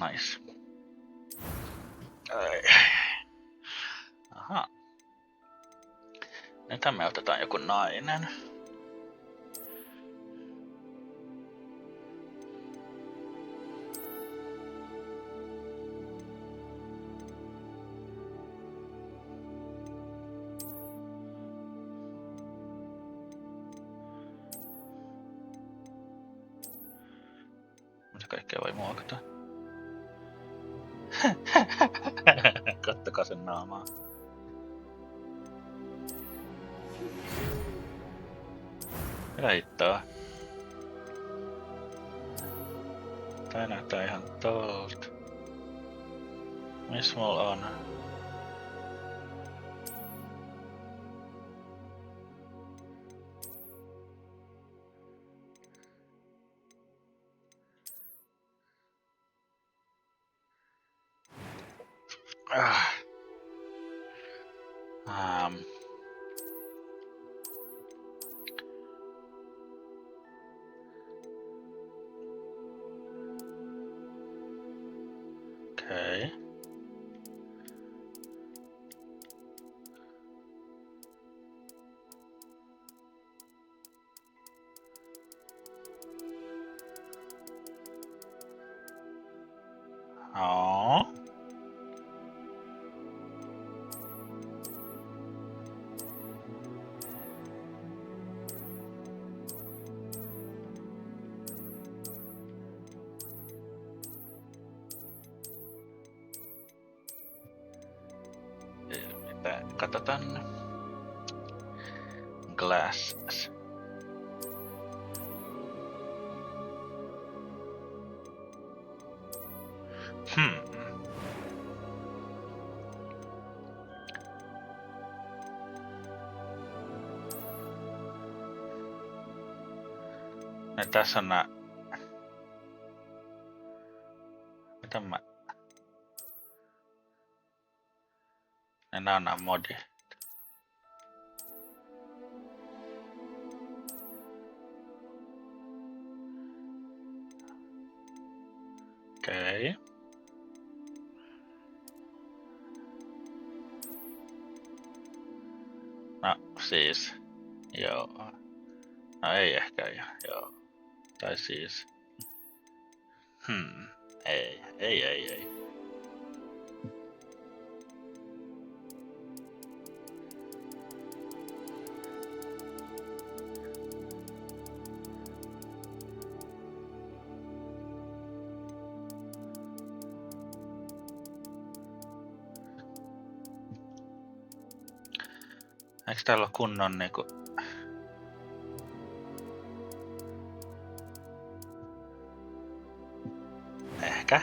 Nice. Aha. Nyt me otetaan joku nainen. Mitä kaikkea voi muokata? Kattokaa sen naamaa. Heittoa. Tää näyttää ihan tolta. Miss mulla on? Okei. Joo. Katsotaan. Glasses. Ja tässä on nää... Mitä mä... Nää on nää modit. Okei. No siis... Joo. No ei ehkä joo. Tai siis... Ei. Eiks täällä oo kunnon niinku... Ehkä.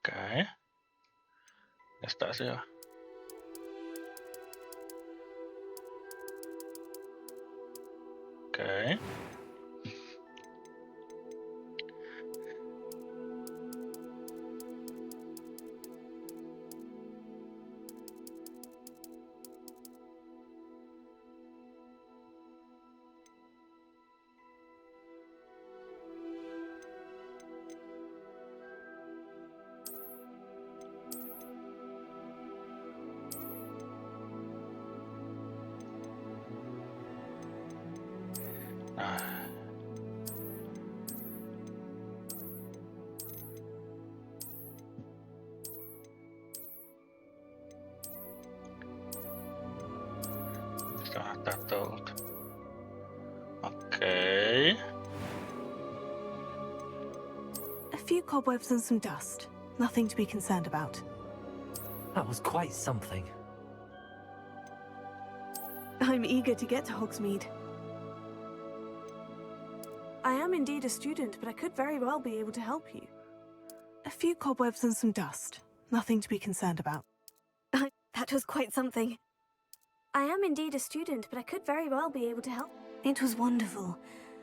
Okei. Mitäs tää se on? Okei. Mistä näyttää tolta? Okei. A few cobwebs and some dust. Nothing to be concerned about. That was quite something. I'm eager to get to Hogsmeade. I am indeed a student, but I could very well be able to help you. A few cobwebs and some dust. Nothing to be concerned about. That was quite something. I am indeed a student, but I could very well be able to help. It was wonderful.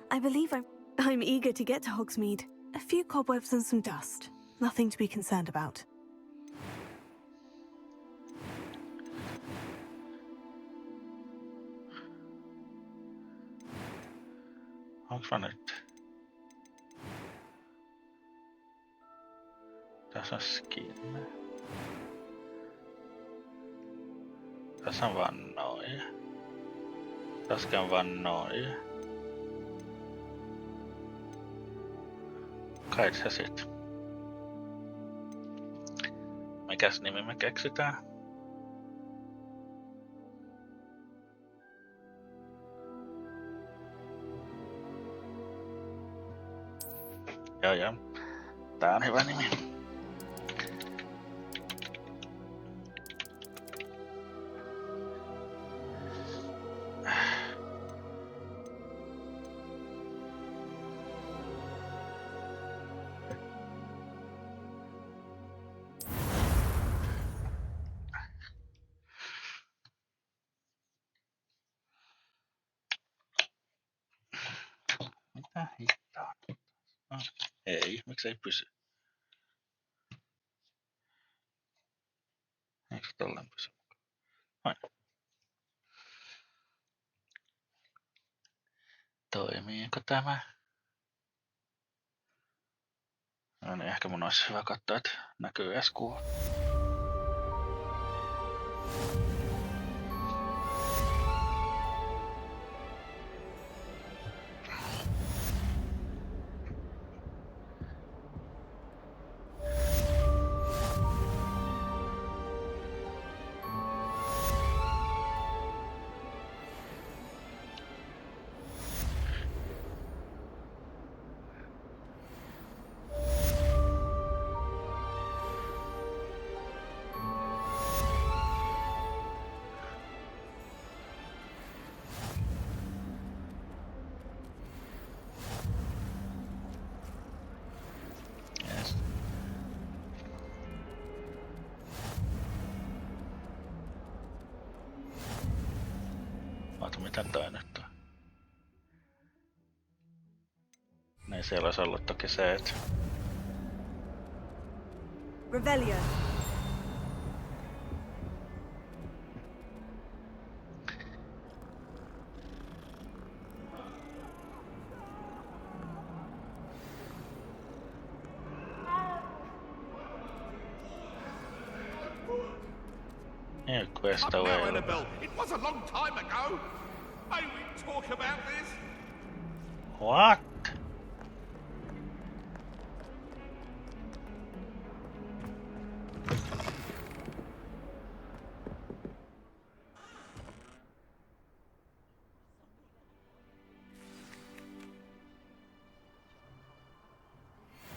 I believe I'm eager to get to Hogsmeade. A few cobwebs and some dust. Nothing to be concerned about. Onks mä nyt? Tässä on skin. Tässä on vaan noin. Tässä on vaan noin. Kai se sit. Mikäs nimi me keksitään? Joo. Tää on hyvä nimi. Mitä hittoa? Ei, miksei pysy? Eikö tolleen pysy? Noin. Toimiiko tämä? No niin, ehkä mun olisi hyvä katsoa, että näkyy edes kuva. Miten toi nyt on? Niin siellä olisi ollut toki se, että... Revelio. New quest available. It was a long time ago. May we talk about this? What?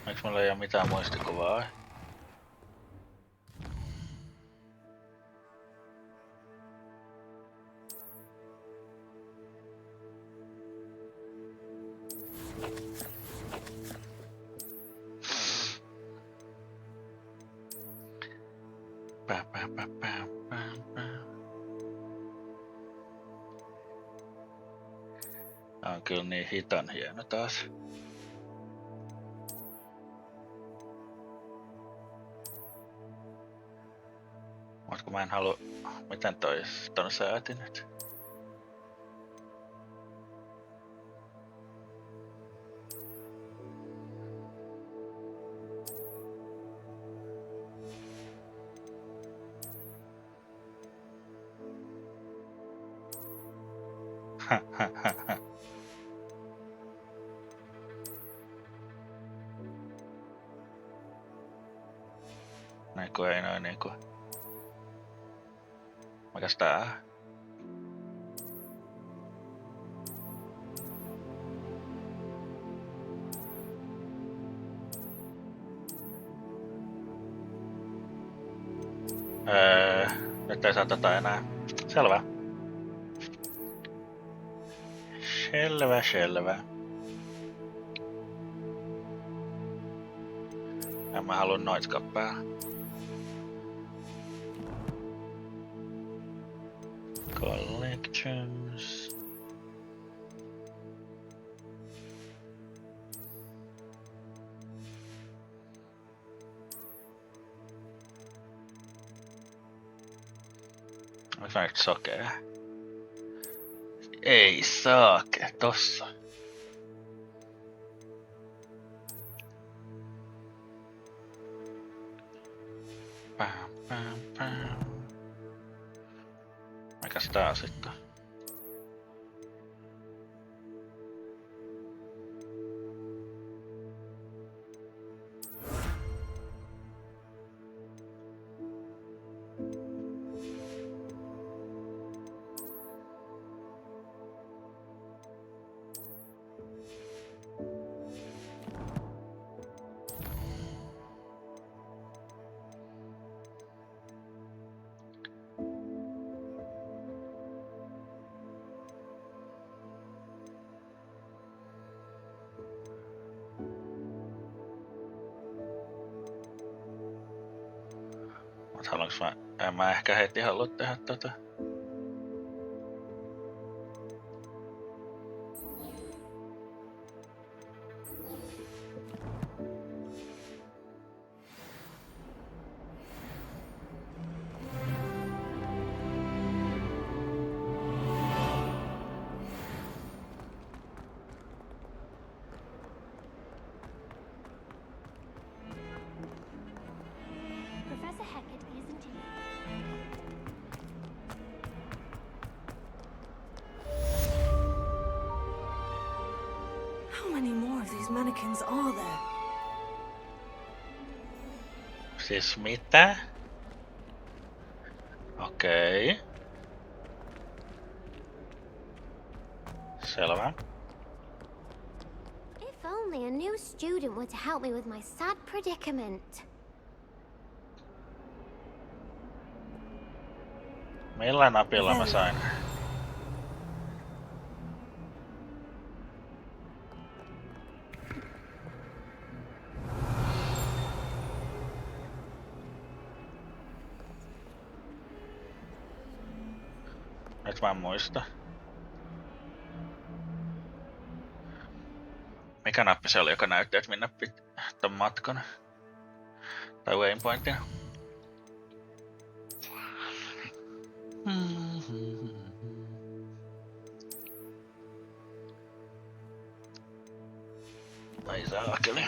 Miksi mulla ei oo mitään muistikuvaa? Tää on kyllä niin hiton hieno taas. Mut kun mä en halua... Miten toi ton sääti nyt? Niinku ei noin niinku... Mikäs tää? Nyt ei saa tätä enää. Selvä. Selvä. En mä halua noit kappaa. Collections. Onko mä nyt sokea? Ei saake, tossa. Mikäs tää sitten? Haluanko en mä ehkä heti halua tehdä tätä. How many more of these mannequins are there? Siis mitä? Okei. Selvä. If only a new student were to help me with my sad predicament. Millä napilla mä sain? Nyt mä en muista. Mikä nappi se oli, joka näytti, että minne ton matkan? Tai waypointin? Ai saakeli.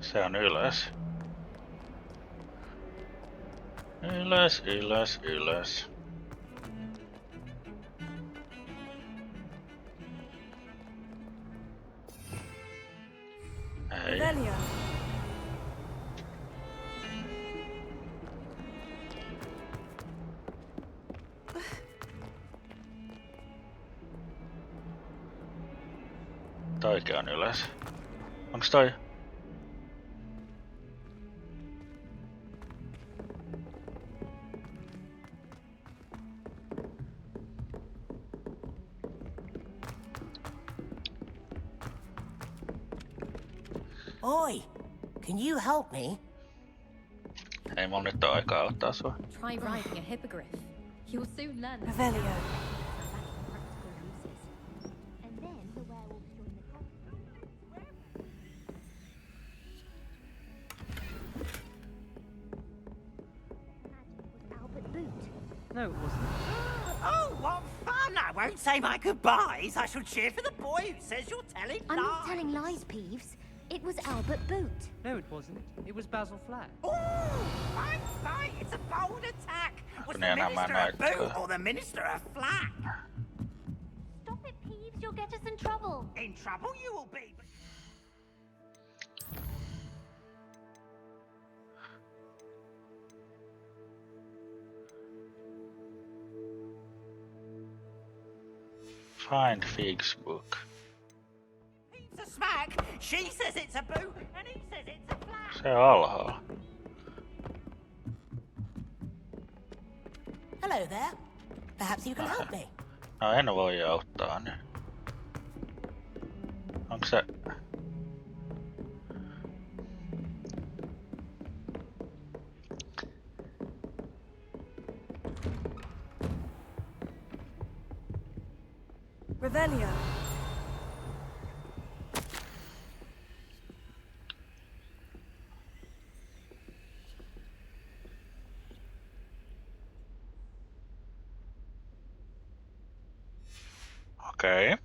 Se on ylös. Ylös, ylös, ylös. Ei. Legacya. Toikin on ylös. Onks toi? Oi, can you help me? Ei mulla nyt oo aikaa auttaa sua. Try riding a hippogriff. You'll soon learn. Legacya. And then the werewolves join the Albert Boot. No, it wasn't. Oh, what fun! I won't say my goodbyes. I shall cheer for the boy who says you're telling I'm lies. not telling lies, Peeves. It was Albert Boot. No, it wasn't. It was Basil Flack. Ooh, fight, fight! It's a bold attack. Was the Yeah, no, minister man, a boot or the minister a flack? Stop it, Peeves. You'll get us in trouble. In trouble you will be. Find Fig's book. It's a smack. She says it's a boot, and he says it's a flack. Se alhaalla. Hello there. Perhaps you can help me. No en voi auttaa nyt. Onko se... Revelio. Okei.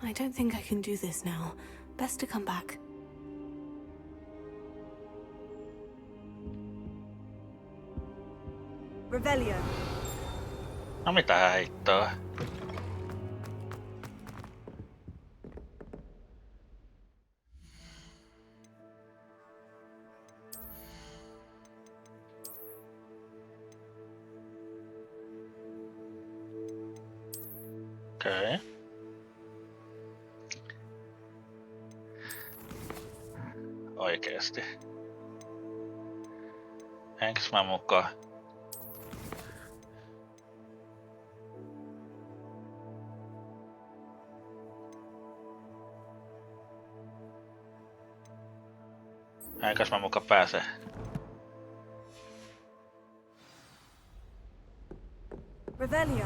I don't think I can do this now. Best to come back. Revelio. No mitä hän heittää? Okei. Oikeesti. Enkäs mä mukaan? Enkäs mä muka pääse? Revelio.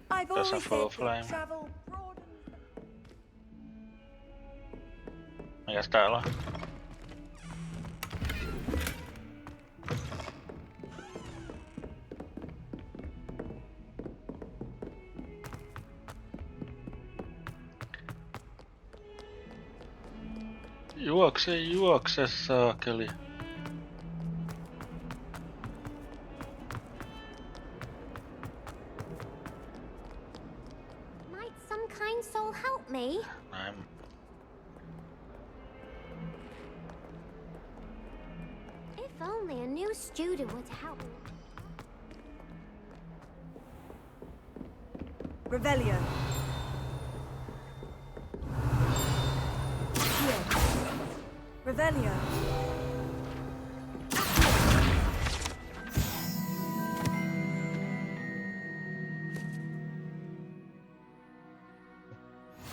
I've There's a always full said flame. that travel broadens. Mikäs täällä on? Juokse saakeli. Might some kind soul help me? Näin. If only a new student were to help me. Revelio. Revelio.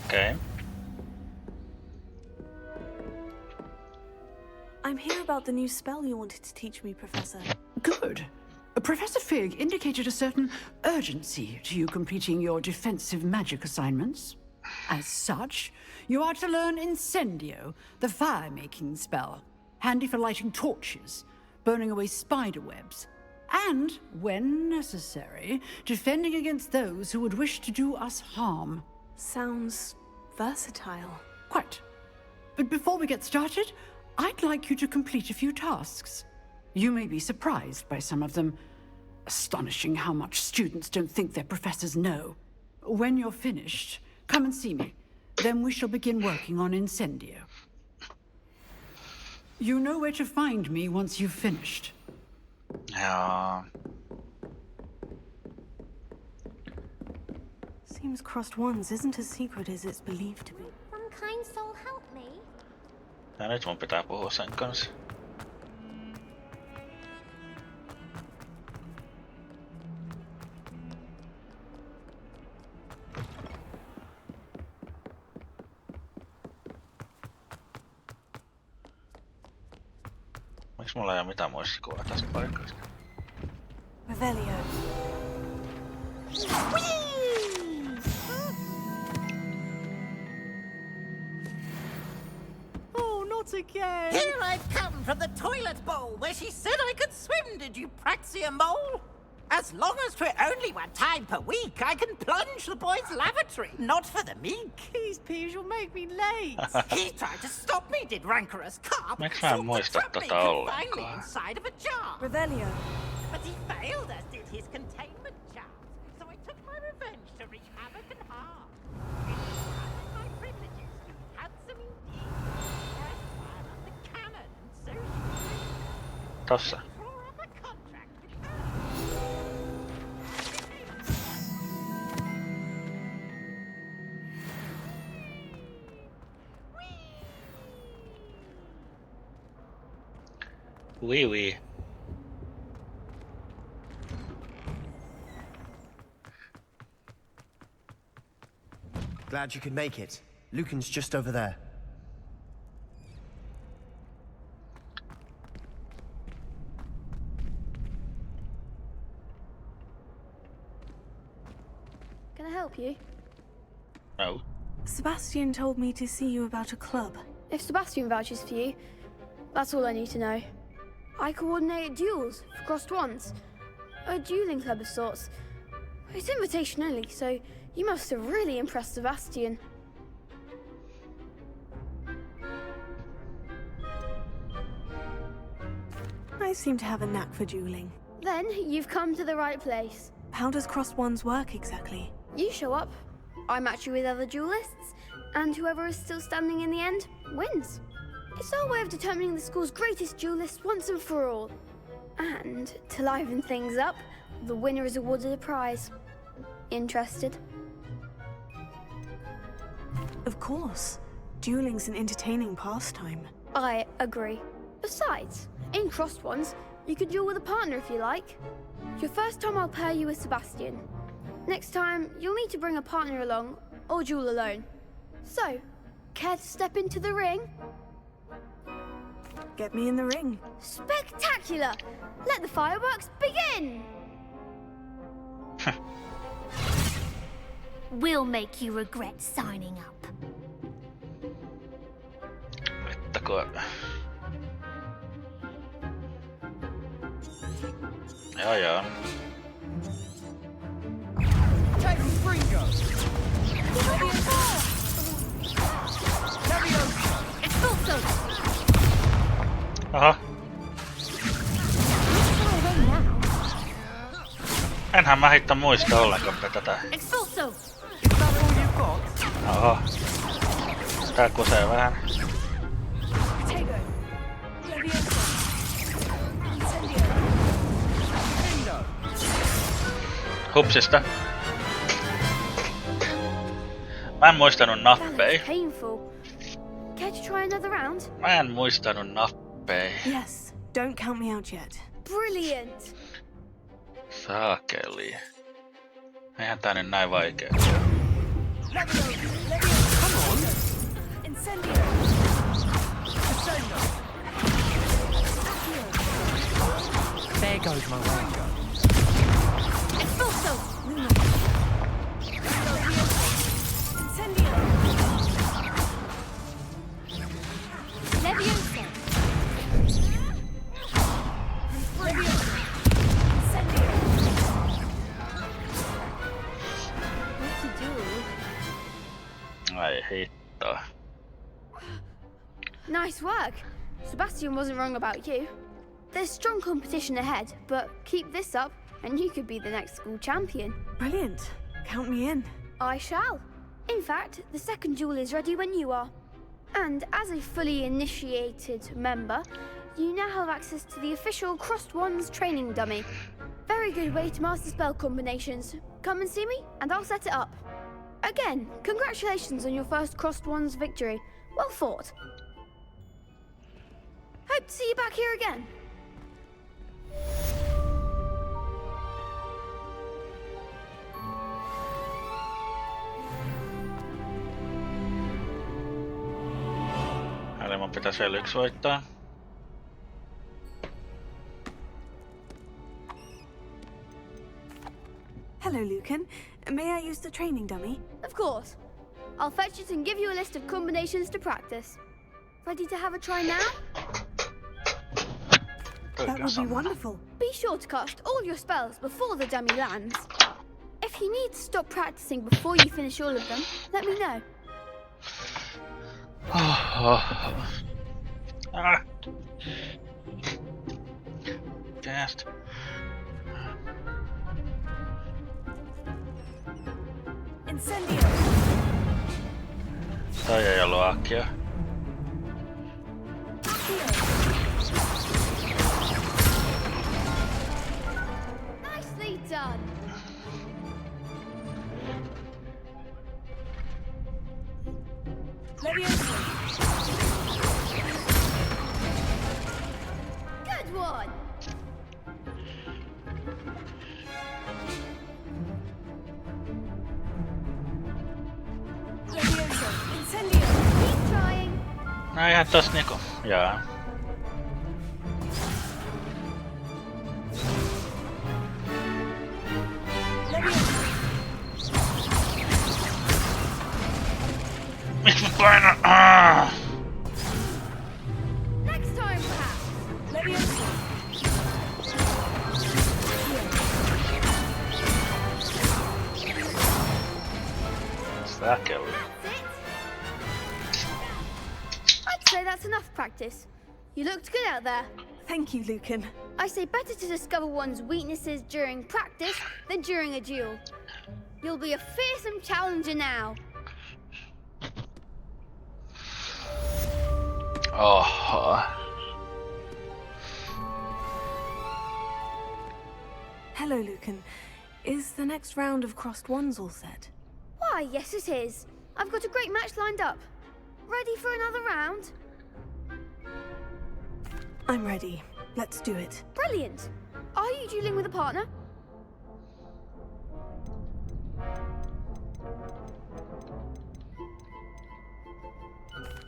Okei. I'm here about the new spell you wanted to teach me, Professor. Good. Professor Fig indicated a certain urgency to you completing your defensive magic assignments. As such, you are to learn Incendio, the fire-making spell, handy for lighting torches, burning away spider webs, and, when necessary, defending against those who would wish to do us harm. Sounds versatile. Quite. But before we get started, I'd like you to complete a few tasks. You may be surprised by some of them. Astonishing how much students don't think their professors know. When you're finished, come and see me. Then we shall begin working on Incendio. You know where to find me once you've finished. Joo. Seems crossed ones isn't as secret as it's believed to be. Some kind soul help me? Ja nyt mun pitää puhua sen kanssa. Miksi mulla ei oo mitään muistikuvaa tästä paikasta? Revelio. Oh, not again! Here I've come from the toilet bowl where she said I could swim, did you praxia mole? As long as 'twere only one time per week, I can plunge the boys' lavatory, not for the meek. These peas will make me late. He tried to stop me, did rancorous carp. Miksi mä en Sought to muista trap me, tota confine me ollenkaan? inside of a jar. Revelio. But he failed, as did his containment charms. So I took my revenge to wreak havoc and harm. In my privileges, you handsome indeed. For I swam up the cannon, and so she Tossa. tore up a contract with her. Oui. Glad you could make it. Lucan's just over there. Can I help you? No. Sebastian told me to see you about a club. If Sebastian vouches for you, that's all I need to know. I coordinate duels for crossed wands. A dueling club of sorts. It's invitation only, so you must have really impressed Sebastian. I seem to have a knack for dueling. Then you've come to the right place. How does crossed wands work exactly? You show up, I match you with other duelists, and whoever is still standing in the end wins. It's our way of determining the school's greatest duelist once and for all. And to liven things up, the winner is awarded a prize. Interested? Of course. Dueling's an entertaining pastime. I agree. Besides, in crossed ones, you could duel with a partner if you like. Your first time I'll pair you with Sebastian. Next time, you'll need to bring a partner along, or duel alone. So, care to step into the ring? Get me in the ring. Spectacular! Let the fireworks begin! We'll make you regret signing up. Mittako. Joo. Aha. Enhän mä hitto muista ollenkaan tätä. Oho. Tää kusee vähän. Hupsista. Mä en muistanut nappeja. Care to try another round? Mä en muistanut nappeja. Yes, don't count me out yet. Brilliant! Saakeli. Eihän tää nyt näin vaikea. There goes my way. Ai hittoa. Nice work. Sebastian wasn't wrong about you. There's strong competition ahead, but keep this up and you could be the next school champion. Brilliant. Count me in. I shall. In fact, the second duel is ready when you are. And as a fully initiated member, you now have access to the official Crossed Wands training dummy. Very good way to master spell combinations. Come and see me, and I'll set it up. Again, congratulations on your first Crossed Wands victory. Well fought. Hope to see you back here again. Eli mun pitäisi vielä yksi voittaa. Hello, Lucan. May I use the training dummy? Of course. I'll fetch it and give you a list of combinations to practice. Ready to have a try now? That would be wonderful. Be sure to cast all your spells before the dummy lands. If you need to stop practicing before you finish all of them, let me know. Ah. Cast. Incendio. Toi ei ollut Akia. Nicely done. Good Good one. Leviosa, incendio. Keep trying. No ihan tossa niinku, jaa. Leviosa. Miks mä painan? Ah! Next time, perhaps. Leviosa. Säkeli. That's it. I'd say that's enough practice. You looked good out there. Thank you, Lucan. I say better to discover one's weaknesses during practice than during a duel. You'll be a fearsome challenger now. Oho. Hello, Lucan. Is the next round of crossed ones all set? Why, yes it is. I've got a great match lined up. Ready for another round? I'm ready. Let's do it. Brilliant. Are you dueling with a partner?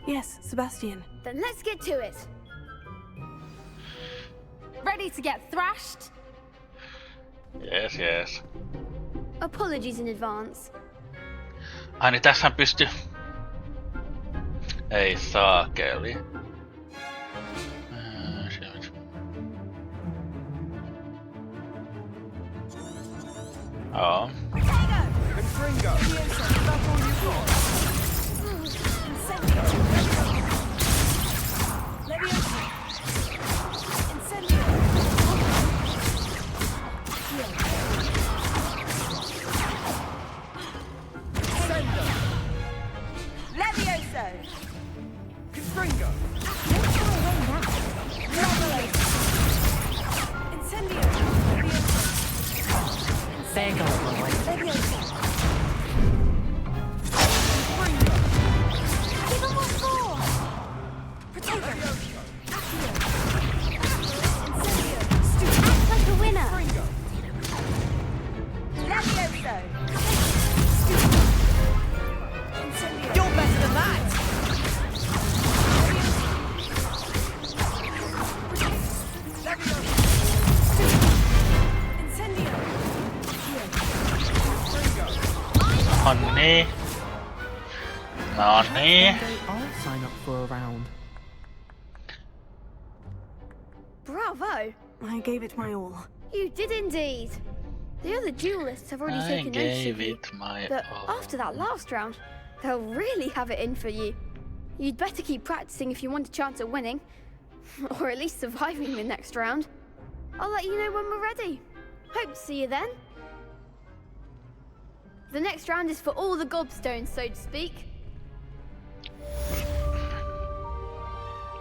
Yes, Sebastian. Then let's get to it. Ready to get thrashed? Yes, yes. Apologies in advance. Ai niin tässähän pystyy... Ei saakeli. Joo. Confringo. That's all you've got. Incendio. Leviosa. Incendio. Sender. Levioso! Confringo. Incendio. There goes my way. Give him what for? Protego. Act like a winner. Levioso! Incendio. You're better than that! Incendio. No niin. No niin. I'll sign up for a round. Bravo. I gave it my all. You did indeed. The other duelists have already I taken notice of gave you. it my But all. after that last round, they'll really have it in for you. You'd better keep practicing if you want a chance at winning. Or at least surviving the next round. I'll let you know when we're ready. Hope to see you then. The next round is for all the gobstones, so to speak.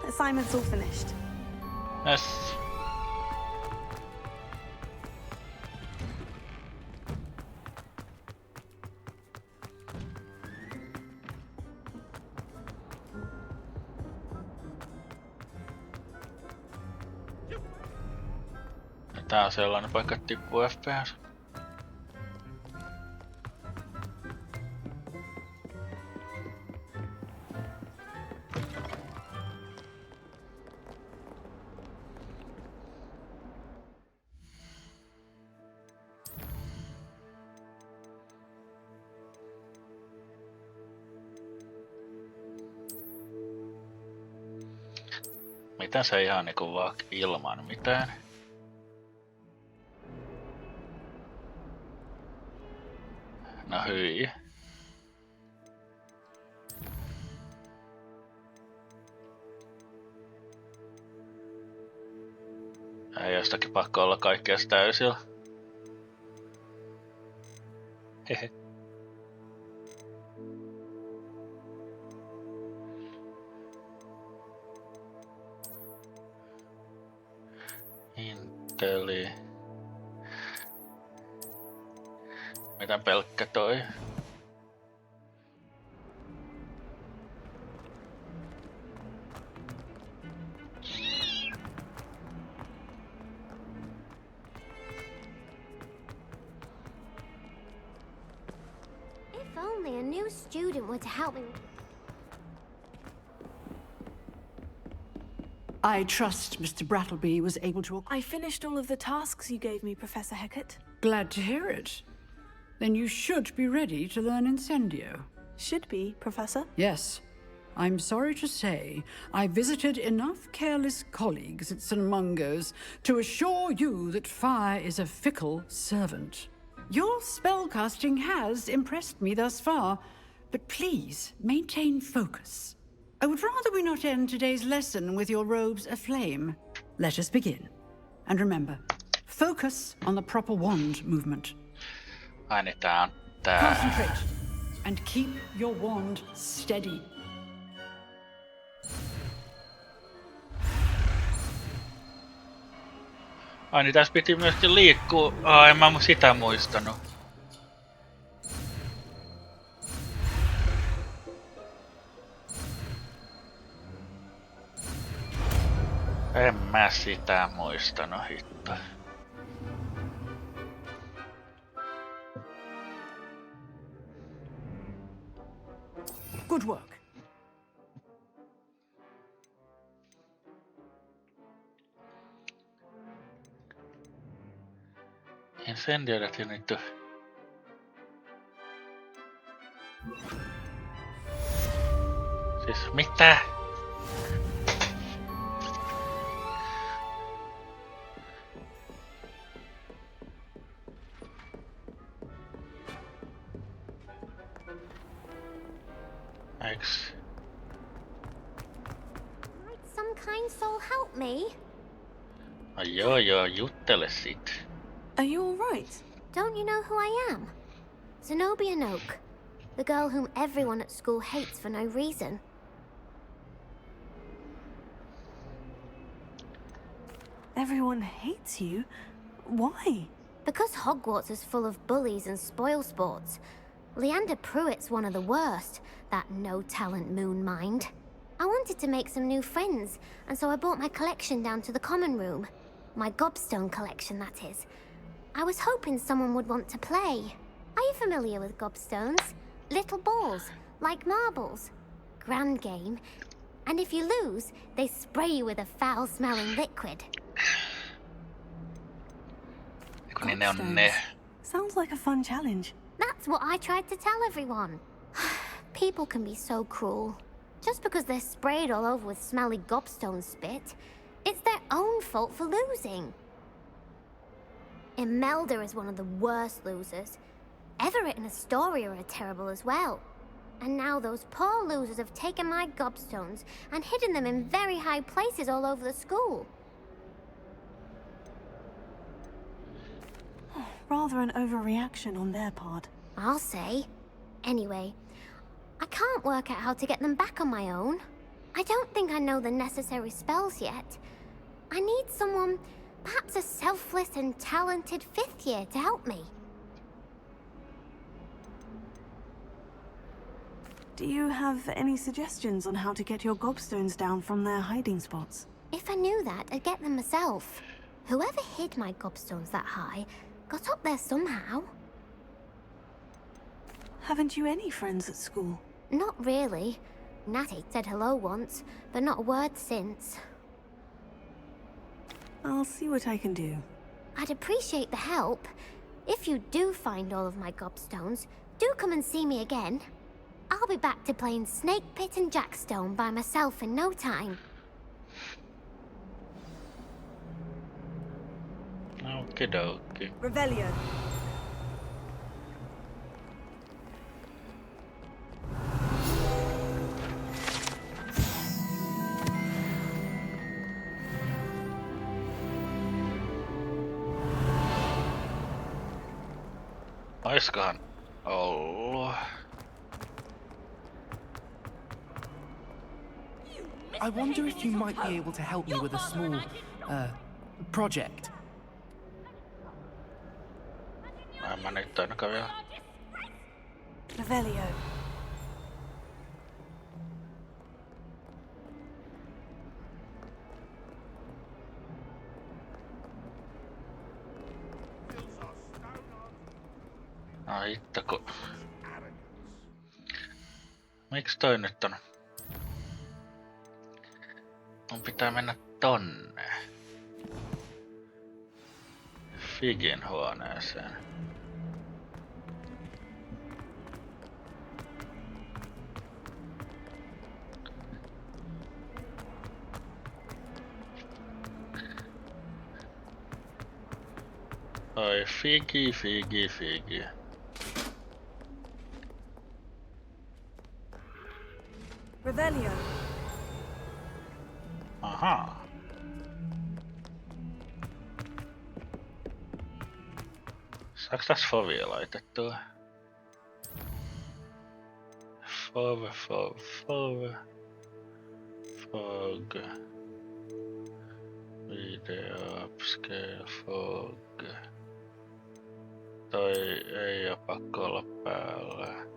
Assignment's all finished. Yes. Tää on sellainen paikka, että tippuu FPS. Miten se ihan niinku vaan ilman mitään? No hyi. Ei jostakin pakko olla kaikkea täysillä. Hehe. Inteli. Mitä pelkkä toi? only a new student were to help me. I trust Mr. Brattleby was able to... I finished all of the tasks you gave me, Professor Hecat. Glad to hear it. Then you should be ready to learn Incendio. Should be, Professor. Yes. I'm sorry to say, I visited enough careless colleagues at St. Mungo's to assure you that fire is a fickle servant. Your spellcasting has impressed me thus far, but please maintain focus. I would rather we not end today's lesson with your robes aflame. Let us begin. And remember, focus on the proper wand movement. Ai niin tää on tää. Concentrate and keep your wand steady. Ai niin tässä piti myöskin liikkua. En mä sitä muistanut. En mä sitä muistanut, hitto. Good work. Incendiota nyt. Siis mitä? X. Might some kind soul help me? Ai joo, juttele sit. Are you all right? Don't you know who I am? Zenobia Noak, the girl whom everyone at school hates for no reason. Everyone hates you? Why? Because Hogwarts is full of bullies and spoilsports. Leander Pruitt's one of the worst, that no-talent moon mind. I wanted to make some new friends, and so I brought my collection down to the common room. My gobstone collection, that is. I was hoping someone would want to play. Are you familiar with gobstones? Little balls, like marbles. Grand game. And if you lose, they spray you with a foul-smelling liquid. Niin ne on ne. Sounds like a fun challenge. That's what I tried to tell everyone. People can be so cruel. Just because they're sprayed all over with smelly gobstone spit, it's their own fault for losing. Imelda is one of the worst losers. Everett and Astoria are terrible as well. And now those poor losers have taken my gobstones and hidden them in very high places all over the school. Rather an overreaction on their part. I'll say. Anyway, I can't work out how to get them back on my own. I don't think I know the necessary spells yet. I need someone, perhaps a selfless and talented 5th year to help me. Do you have any suggestions on how to get your gobstones down from their hiding spots? If I knew that, I'd get them myself. Whoever hid my gobstones that high got up there somehow. Haven't you any friends at school? Not really. Natty said hello once, but not a word since. I'll see what I can do. I'd appreciate the help. If you do find all of my gobstones, do come and see me again. I'll be back to playing Snake Pit and Jackstone by myself in no time. Okidoki. Revelio. Oiskohan ollut? I wonder if you might be able to help me with a small, project. Mä nyt ainakaan vielä. Revelio. No hitto kun... Miksi toi nyt on? Mun pitää mennä tonne. Figin huoneeseen. Oi, Figi. Revelio. Aha. Saaks tässä fovia laitettua? Fog. Video upscale fog. Toi ei oo pakko olla päällä.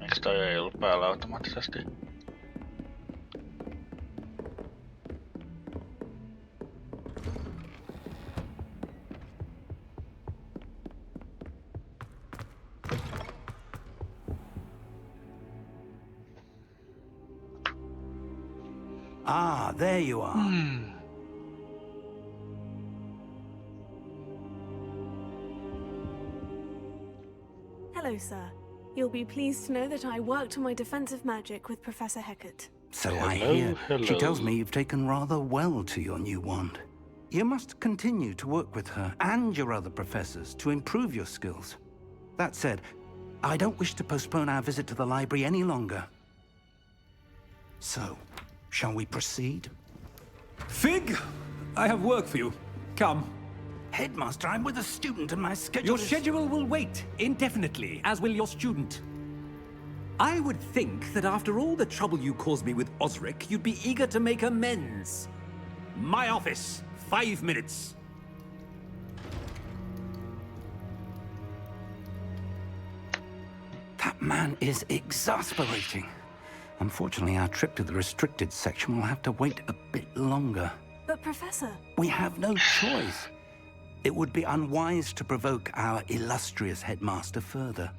Miksi toi ei ollut päällä automaattisesti? Ah, there you are. Hello, sir. You'll be pleased to know that I worked on my defensive magic with Professor Hecat. So I hear. Hello. She tells me you've taken rather well to your new wand. You must continue to work with her and your other professors to improve your skills. That said, I don't wish to postpone our visit to the library any longer. So, shall we proceed? Fig, I have work for you. Come. Headmaster, I'm with a student and my schedule Your is... schedule will wait indefinitely, as will your student. I would think that after all the trouble you caused me with Osric, you'd be eager to make amends. My office, 5 minutes. That man is exasperating. Unfortunately, our trip to the restricted section will have to wait a bit longer. But, Professor... We have no choice. It would be unwise to provoke our illustrious headmaster further.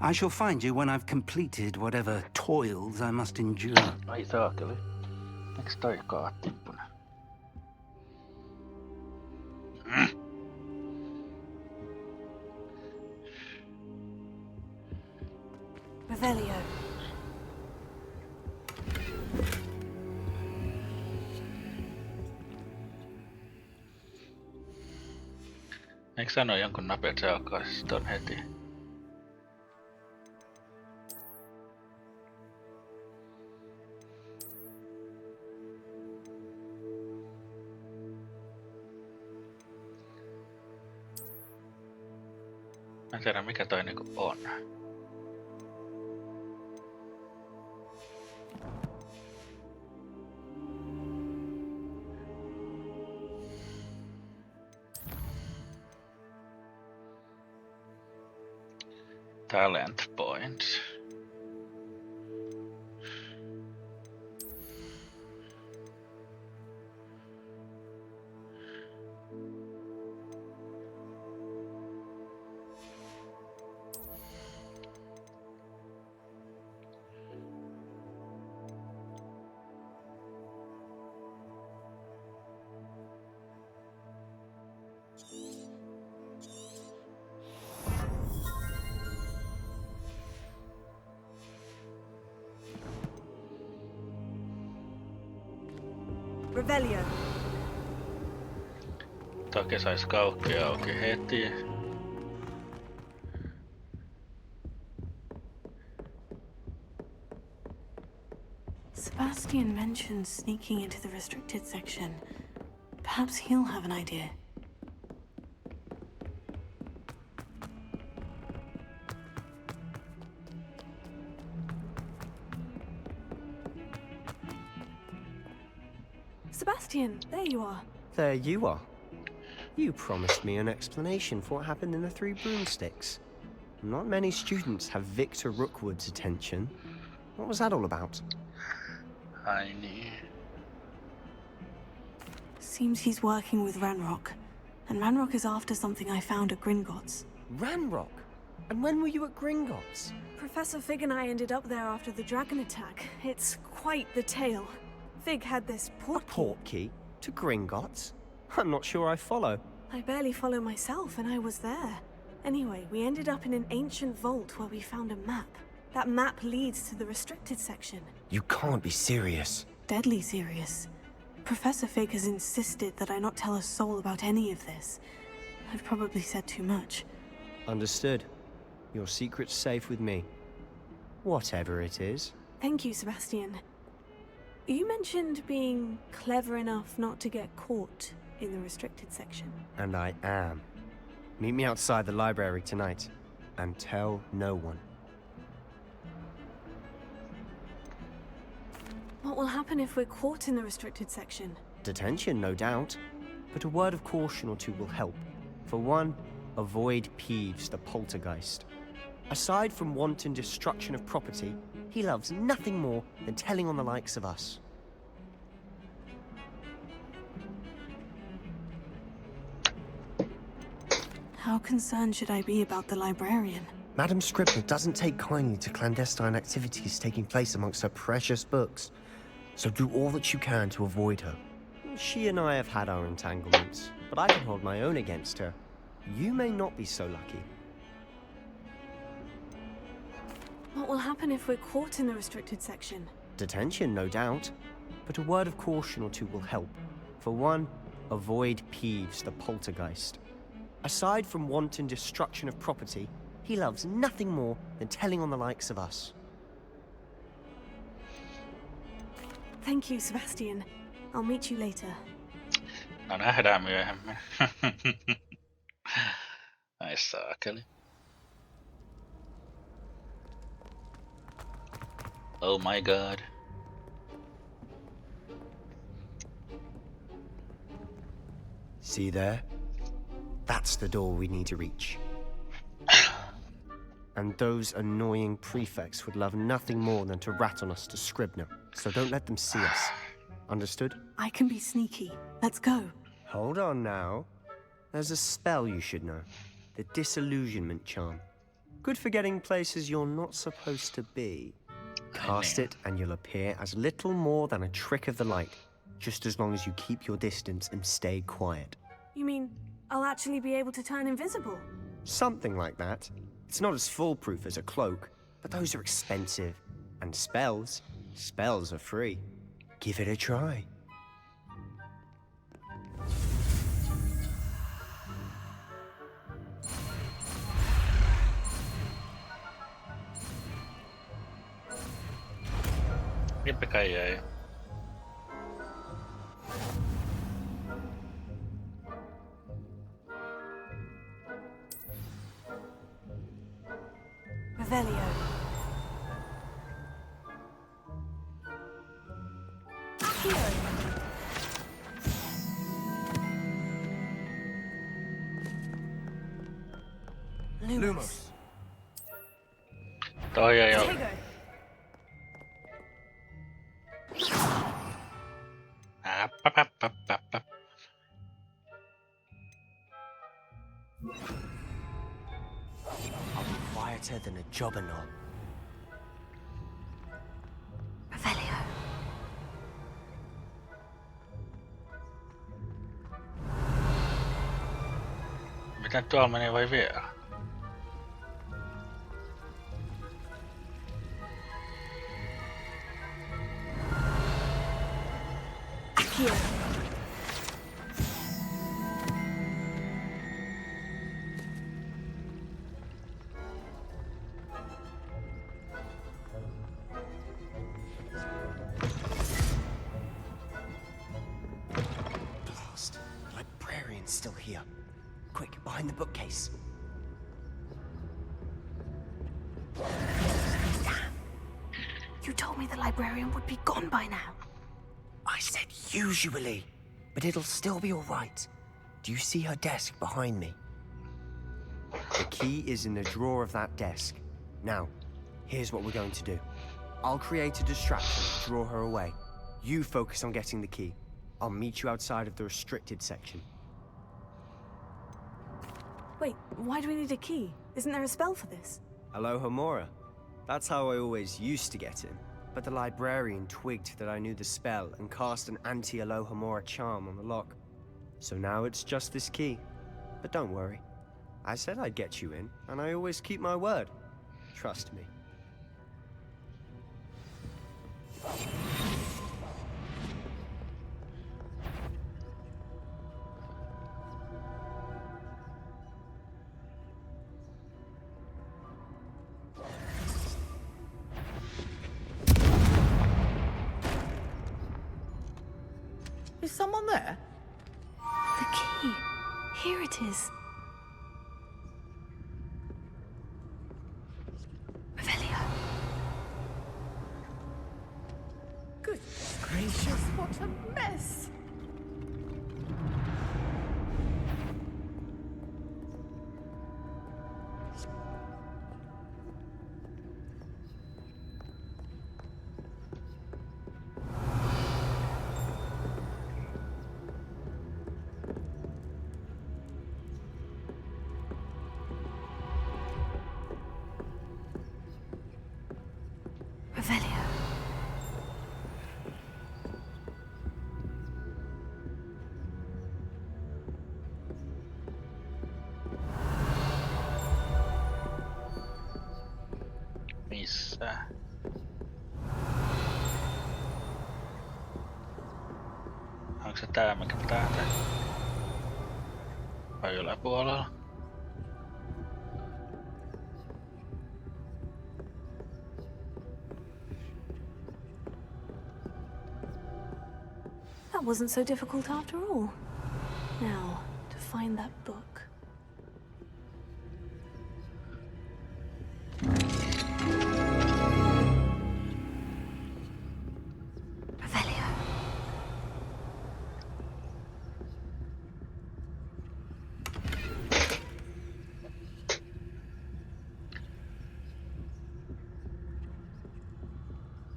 I shall find you when I've completed whatever toils I must endure. Ai saakeli. Miks toi kaattippuna? Revelio. Eikö sano jonkun napin, että se alkaisi ton heti? Mä en tiedä mikä toi niinku on. Talent points. Revelio. Toki sais kaukki auki heti. Sebastian mentioned sneaking into the restricted section. Perhaps he'll have an idea. Sebastian, there you are. There you are. You promised me an explanation for what happened in the Three Broomsticks. Not many students have Victor Rookwood's attention. What was that all about? Ai niin. Seems he's working with Ranrock. And Ranrock is after something I found at Gringotts. Ranrock? And when were you at Gringotts? Professor Fig and I ended up there after the dragon attack. It's quite the tale. Fig had this portkey to Gringotts? I'm not sure I follow. I barely follow myself, and I was there. Anyway, we ended up in an ancient vault where we found a map. That map leads to the restricted section. You can't be serious. Deadly serious. Professor Fig has insisted that I not tell a soul about any of this. I've probably said too much. Understood. Your secret's safe with me. Whatever it is. Thank you, Sebastian. You mentioned being clever enough not to get caught in the restricted section. And I am. Meet me outside the library tonight, and tell no one. What will happen if we're caught in the restricted section? Detention, no doubt. But a word of caution or two will help. For one, avoid Peeves, the poltergeist. Aside from wanton destruction of property, he loves nothing more than telling on the likes of us. How concerned should I be about the librarian? Madam Scribner doesn't take kindly to clandestine activities taking place amongst her precious books, so do all that you can to avoid her. She and I have had our entanglements, but I can hold my own against her. You may not be so lucky. What will happen if we're caught in the restricted section? Detention, no doubt, but a word of caution or two will help. For one, avoid Peeves, the poltergeist. Aside from wanton destruction of property, he loves nothing more than telling on the likes of us. Thank you, Sebastian. I'll meet you later. No nähdään myöhemmin. Ai saakeli. Oh my god. See there? That's the door we need to reach. And those annoying prefects would love nothing more than to rat on us to Scribner, so don't let them see us. Understood? I can be sneaky. Let's go. Hold on now. There's a spell you should know. The Disillusionment Charm. Good for getting places you're not supposed to be. Cast it and you'll appear as little more than a trick of the light, just as long as you keep your distance and stay quiet. You mean I'll actually be able to turn invisible? Something like that. It's not as foolproof as a cloak, but those are expensive. And spells are free. Give it a try. Yippee-ki-yay. Revelio. Accio. Lumos. Toi ei oo. Tego. I'll be quieter than a jobberknoll. Revelio. Miten tuolla meni vai vielä? Accio. Blast. The librarian's still here. Quick, behind the bookcase. You told me the librarian would be gone by now. I said usually, but it'll still be all right. Do you see her desk behind me? The key is in the drawer of that desk. Now, here's what we're going to do. I'll create a distraction to draw her away. You focus on getting the key. I'll meet you outside of the restricted section. Wait, why do we need a key? Isn't there a spell for this? Alohomora. That's how I always used to get in. But the librarian twigged that I knew the spell and cast an anti-Alohomora charm on the lock. So now it's just this key. But don't worry. I said I'd get you in, and I always keep my word. Trust me. Is someone there? The key. Here it is. Revelio. Goodness gracious, what a mess! Revelio. Missä? Onko se tää mikä pitää tehdä? Vai yläpuolella? That wasn't so difficult after all. Now, to find that book. Revelio.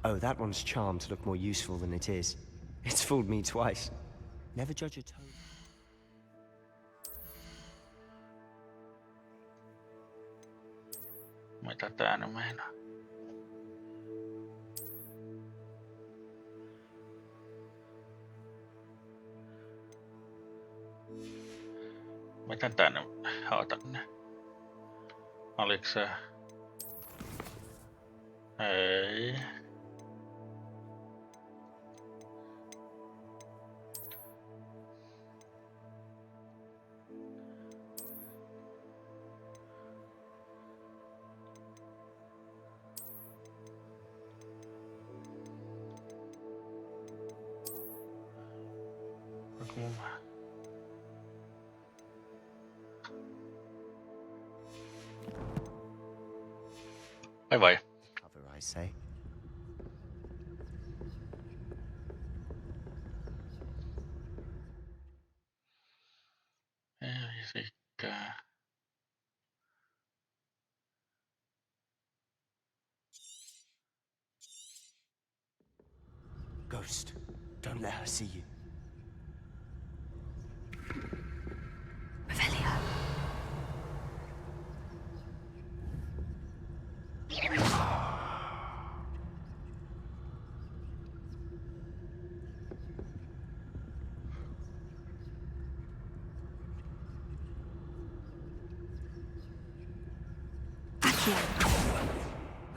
Oh, that one's charmed to look more useful than it is. It's fooled me twice. Never judge a tone. Mitä tää nyt meinaa? Miten tää nyt? Otan ne. Oliks se? Ei. Vai. Cover, I say. Elikkä... Ghost, don't let her see you. Revelio.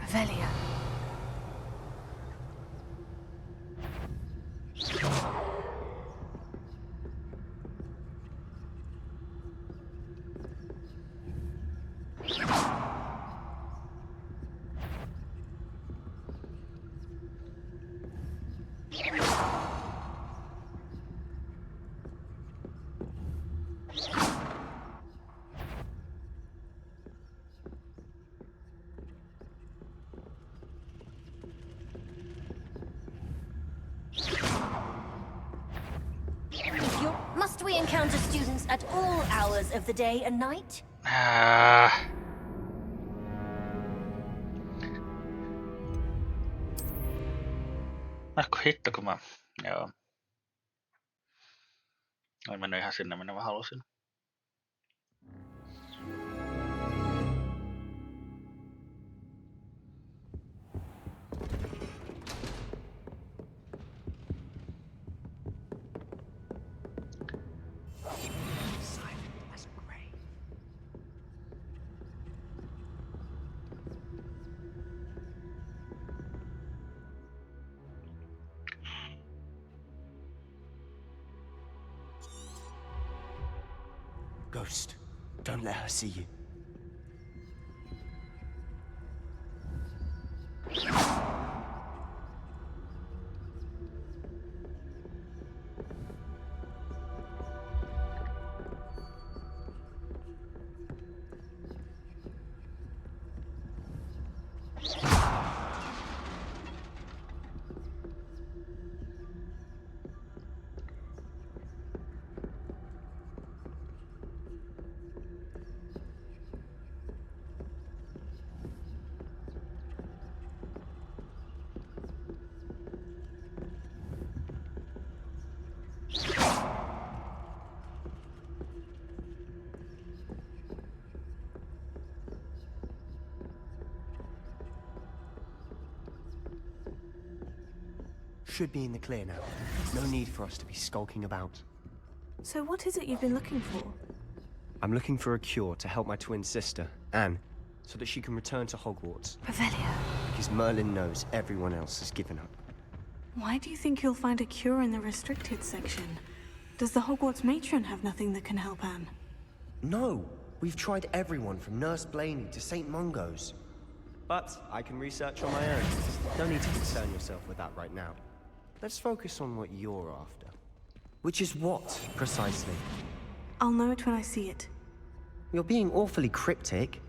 Revelio. Must we encounter students at all hours of the day and night? Kun hitto, kun mä... Joo. Ei mennyt ihan sinne, minne mä halusin. Ghost, don't let her see you. Should be in the clear now. No need for us to be skulking about. So what is it you've been looking for? I'm looking for a cure to help my twin sister, Anne, so that she can return to Hogwarts. Revelio. Because Merlin knows everyone else has given up. Why do you think you'll find a cure in the restricted section? Does the Hogwarts matron have nothing that can help Anne? No! We've tried everyone from Nurse Blaney to St. Mungo's. But I can research on my own. No need to concern yourself with that right now. Let's focus on what you're after. Which is what, precisely? I'll know it when I see it. You're being awfully cryptic.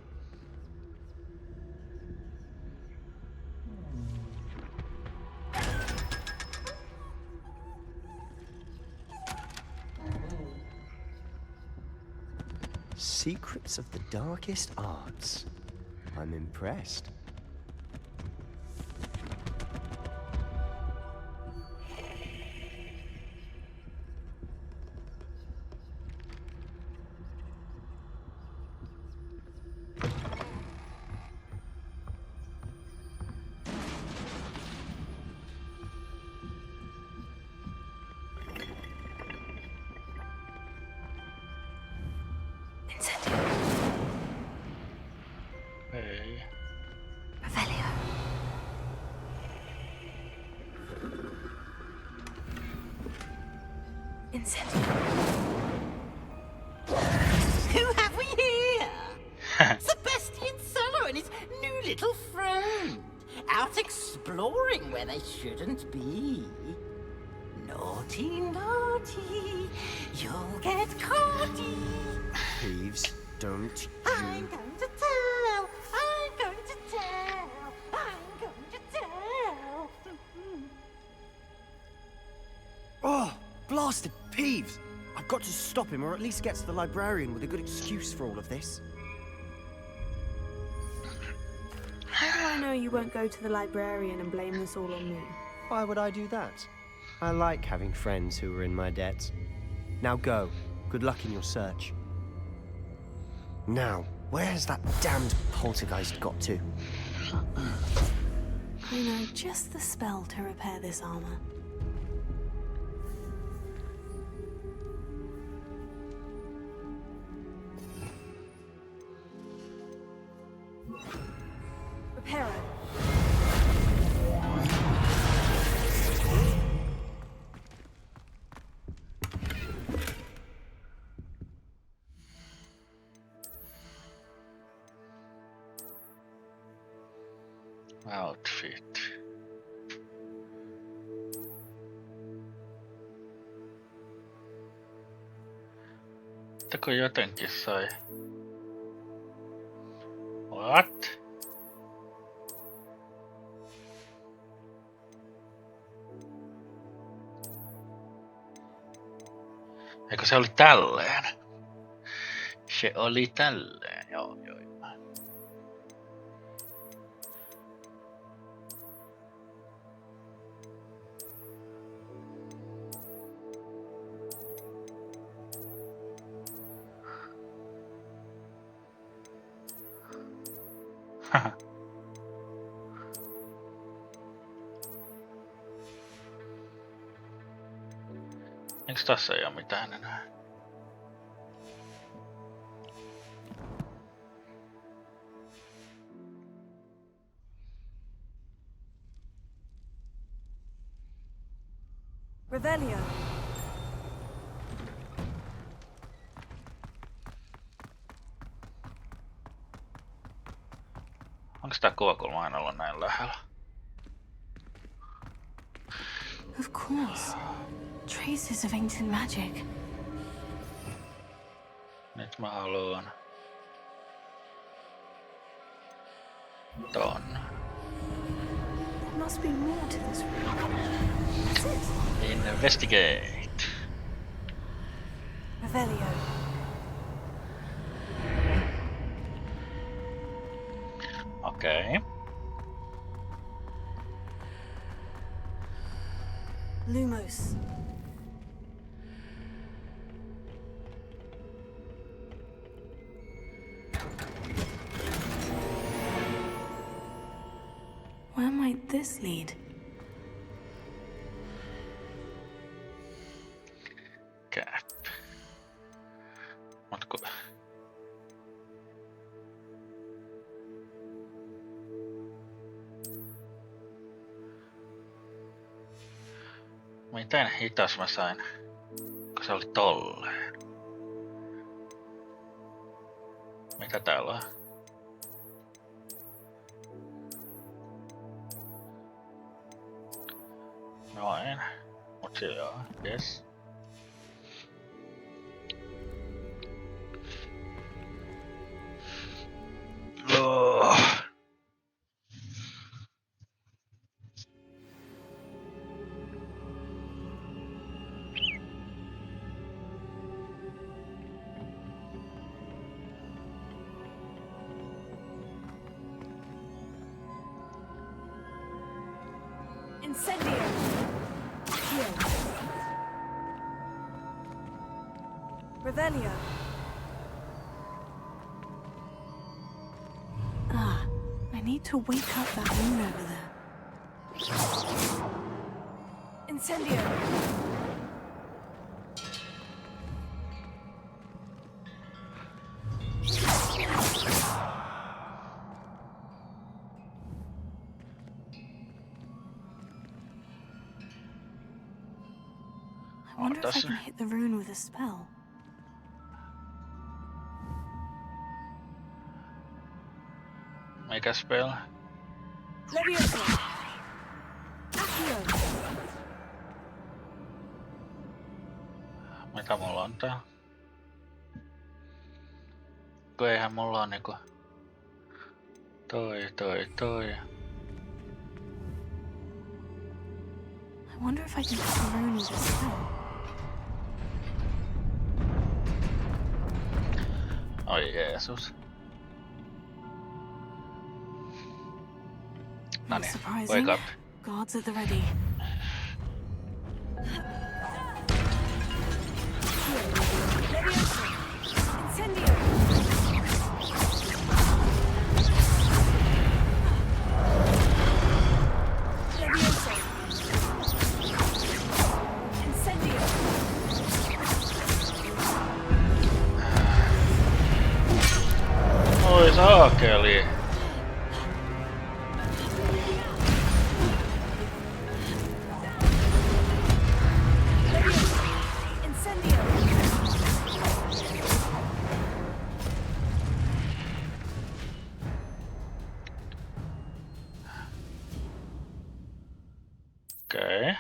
Secrets of the darkest arts. I'm impressed. Who have we here? Sebastian Cello and his new little friend. Out exploring where they shouldn't be. Naughty, naughty, you'll get caughty. Peeves, don't I'm going to tell, I'm going to tell, I'm going to tell. Oh, blasted Peeves! I've got to stop him, or at least get to the librarian with a good excuse for all of this. How do I know you won't go to the librarian and blame this all on me? Why would I do that? I like having friends who are in my debt. Now go. Good luck in your search. Now, where has that damned poltergeist got to? I know just the spell to repair this armor. Reparo. Outfit. Teko jotenkin sai. What? Eikö se oli tälleen? Se oli tälleen. Eiks tässä ei oo mitään enää? Revelio. Onks tää kuvakulma aina olla näin lähellä? Of course. Traces of ancient magic. Nyt mä haluan ton. There must be more to this room. That's it. Investigate. Revelio. Okei. Lumos. Where might this lead? Cap. Mutku. Miten hitas mä sain, kun se oli tolleen? Mitä täällä on? Noin. Mut se joo, yes. Oh. Incendio. Here. Revelio. Ah, I need to wake up that moon over there. Incendio. I wonder if I can hit the rune with a spell. Mikä spell? Leviosa. Accio. Mitä mulla on tää? Kun eihän mulla on niinku... Toi. I wonder if I can hit the rune with a spell. Oi Jeesus. Not Noniin, surprising. wake up. Guards at the ready. Leviosa. Incendio. Leviosa. Incendio. Oi saakeli. Incendio. Okei.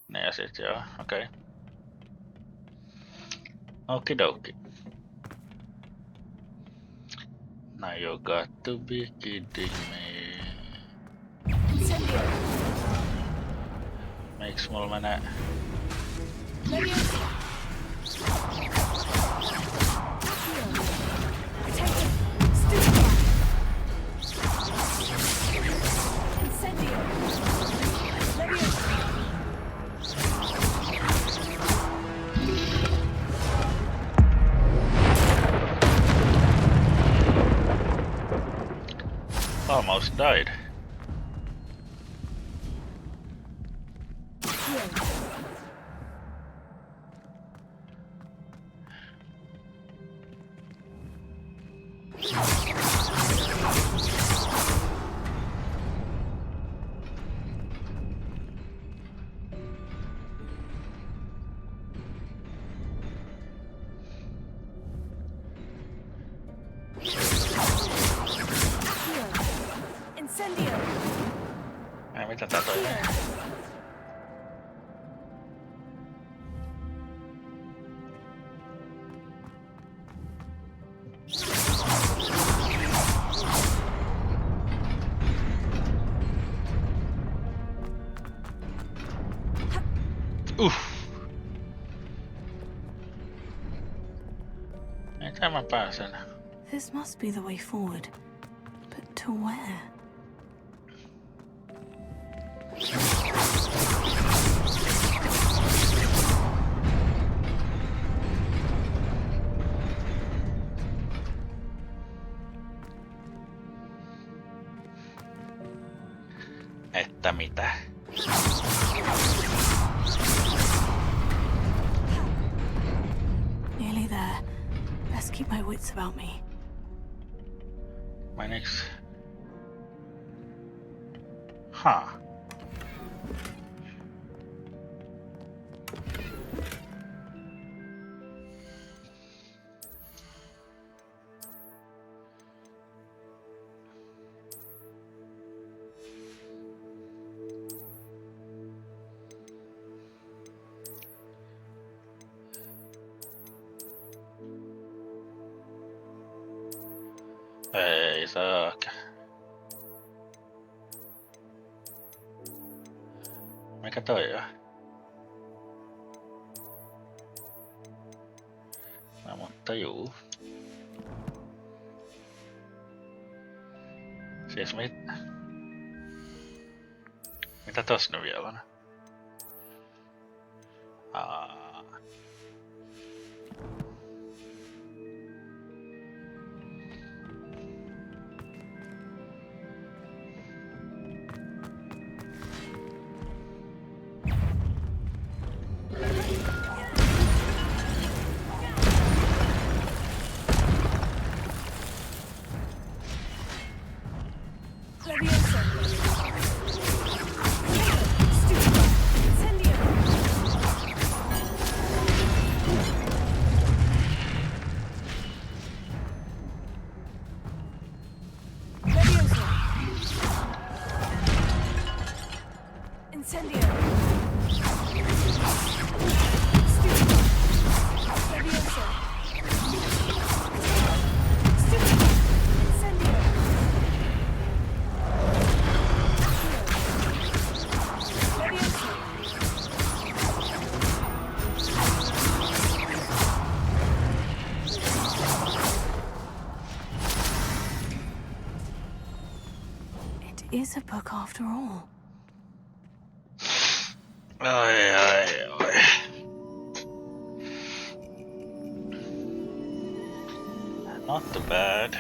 Ne ja sit joo, okei. Okidoki. Now you got to be kidding me. Incendio. Miks mulla menee? Leviosa. Accio. Take it. Stupefy. Incendio. Leviosa. Almost died. Incendio. Ai mitä tää toimii? Mitä mä pääsen? This must be the way forward. But to where? Että mitä? Nearly there. Best keep my wits about me. Meniks? Huh. Ei saakka. Mikä toi on? No mutta juu. Siis mitä tossa nyt vielä on? Is a book after all. Ai. Not too bad.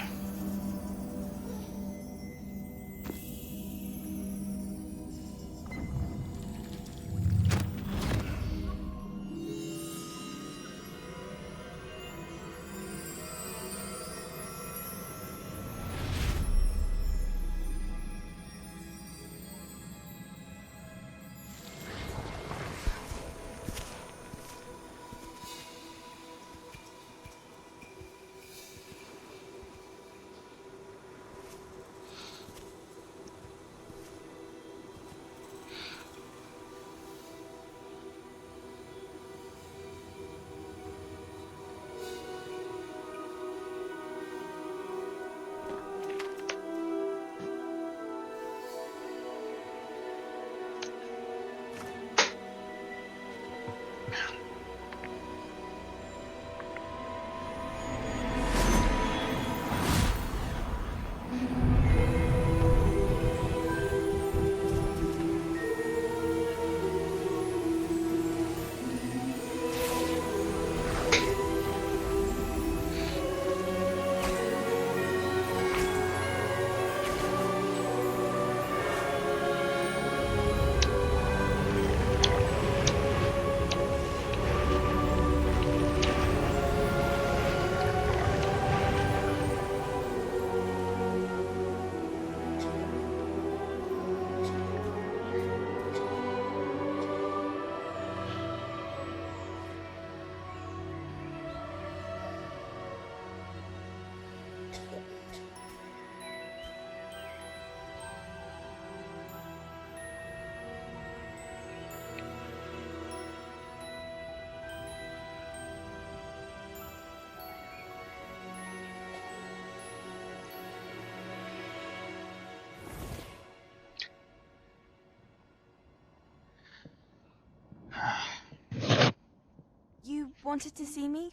wanted to see me?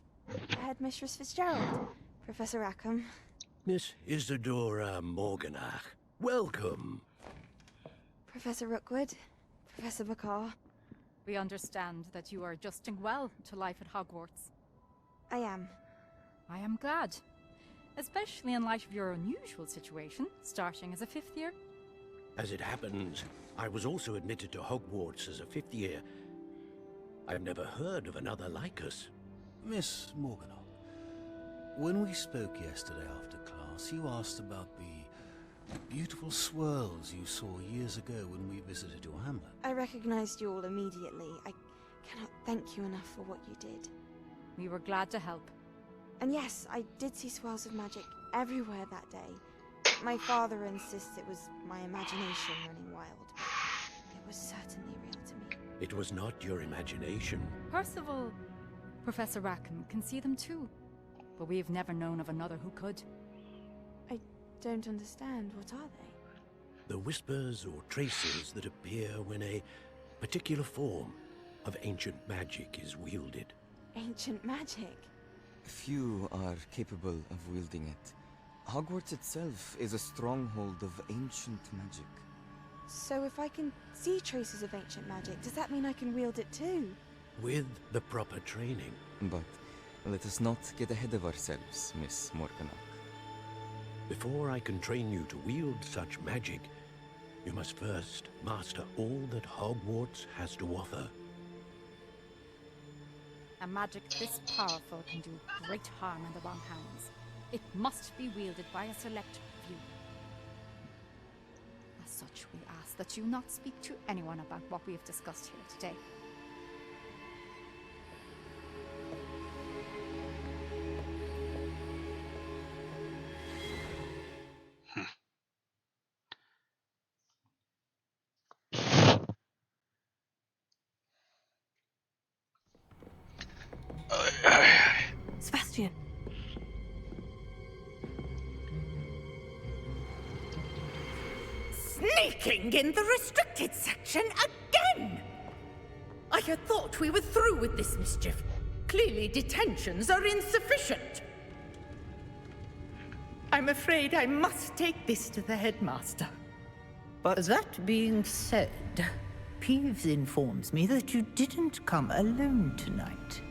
Headmistress Fitzgerald, Professor Rackham. Miss Isadora Morganach, welcome. Professor Rookwood, Professor Bakar. We understand that you are adjusting well to life at Hogwarts. I am. I am glad. Especially in light of your unusual situation, starting as a 5th year. As it happens, I was also admitted to Hogwarts as a 5th year. I've never heard of another like us. Miss Morganach, when we spoke yesterday after class, you asked about the beautiful swirls you saw years ago when we visited your hamlet. I recognized you all immediately. I cannot thank you enough for what you did. We were glad to help. And yes, I did see swirls of magic everywhere that day. My father insists it was my imagination running wild, but it was certainly real to me. It was not your imagination. Percival, Professor Rackham can see them too. But we've never known of another who could. I don't understand. What are they? The whispers or traces that appear when a particular form of ancient magic is wielded. Ancient magic? Few are capable of wielding it. Hogwarts itself is a stronghold of ancient magic. So if I can see traces of ancient magic, does that mean I can wield it too? With the proper training. But let us not get ahead of ourselves, Miss Morganach. Before I can train you to wield such magic, you must first master all that Hogwarts has to offer. A magic this powerful can do great harm in the wrong hands. It must be wielded by a select few. As such, we ask that you not speak to anyone about what we have discussed here today. Sebastian. Sneaking in the restricted section again! I had thought we were through with this mischief. Clearly detentions are insufficient. I'm afraid I must take this to the headmaster. But that being said, Peeves informs me that you didn't come alone tonight.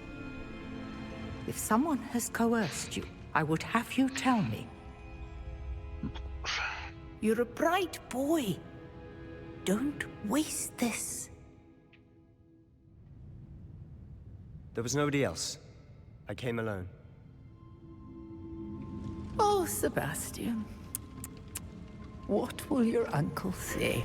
If someone has coerced you, I would have you tell me. You're a bright boy. Don't waste this. There was nobody else. I came alone. Oh, Sebastian. What will your uncle say?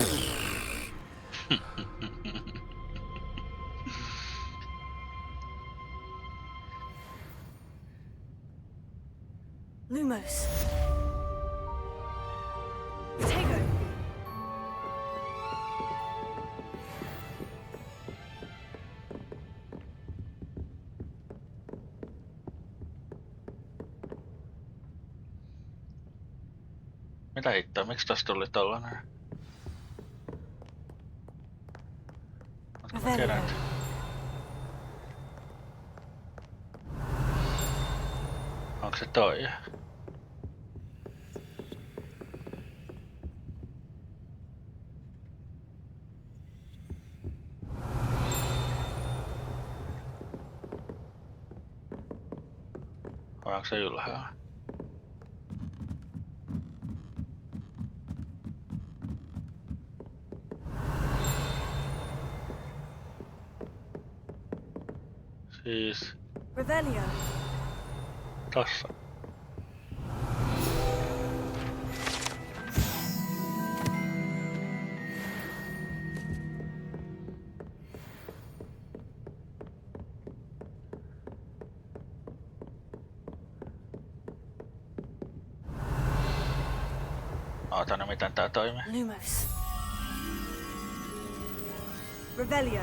Lumos. Tego. Mitä hittoa? Miksi tosta tuli tollanen? Ootko mä tiedän? Onko se toi? Vai onko se ylhäällä? Siis... Revelio. Tossa. Oota, no miten tää toimii? Lumos. Revelio.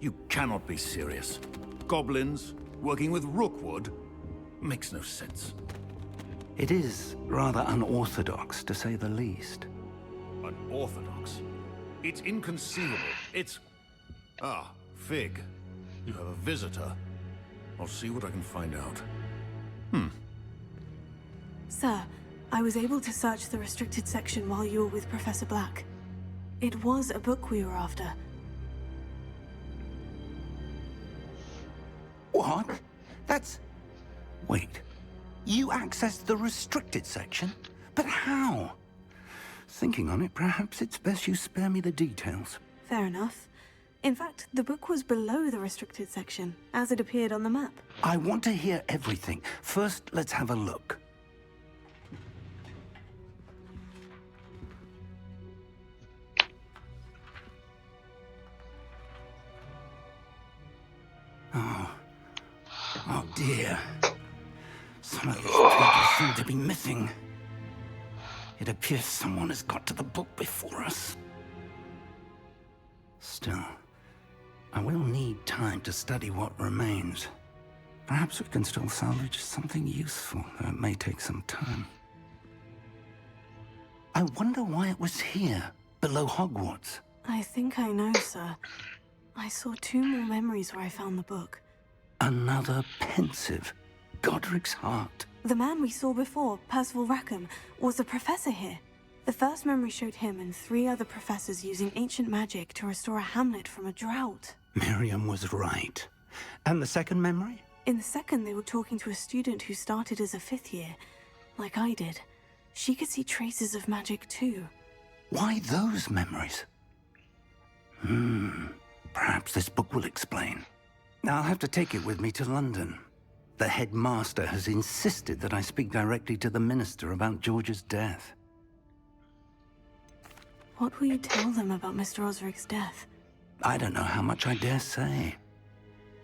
You cannot be serious. Goblins working with Rookwood makes no sense. It is rather unorthodox, to say the least. Unorthodox? It's inconceivable. It's... Ah, Fig. You have a visitor. I'll see what I can find out. Sir, I was able to search the restricted section while you were with Professor Black. It was a book we were after. What? That's... Wait. You accessed the restricted section? But how? Thinking on it, perhaps it's best you spare me the details. Fair enough. In fact, the book was below the restricted section, as it appeared on the map. I want to hear everything. First, let's have a look. Oh dear. Some of these pages seem to be missing. It appears someone has got to the book before us. Still, I will need time to study what remains. Perhaps we can still salvage something useful, though it may take some time. I wonder why it was here, below Hogwarts. I think I know, sir. I saw 2 more memories where I found the book. Another pensive. Godric's heart. The man we saw before, Percival Rackham, was a professor here. The first memory showed him and 3 other professors using ancient magic to restore a hamlet from a drought. Miriam was right. And the second memory? In the second, they were talking to a student who started as a 5th year, like I did. She could see traces of magic too. Why those memories? Perhaps this book will explain. I'll have to take it with me to London. The headmaster has insisted that I speak directly to the minister about George's death. What will you tell them about Mr. Osric's death? I don't know how much I dare say.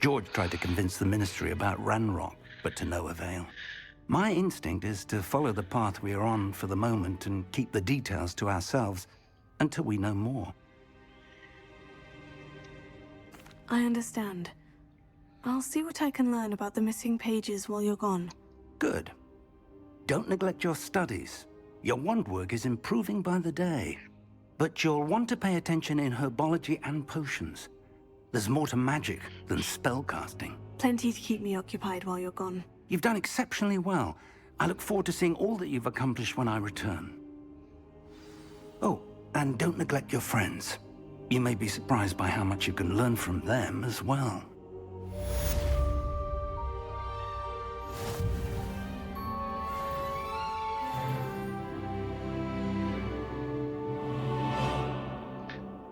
George tried to convince the ministry about Ranrock, but to no avail. My instinct is to follow the path we are on for the moment and keep the details to ourselves until we know more. I understand. I'll see what I can learn about the missing pages while you're gone. Good. Don't neglect your studies. Your wand work is improving by the day. But you'll want to pay attention in herbology and potions. There's more to magic than spellcasting. Plenty to keep me occupied while you're gone. You've done exceptionally well. I look forward to seeing all that you've accomplished when I return. Oh, and don't neglect your friends. You may be surprised by how much you can learn from them as well.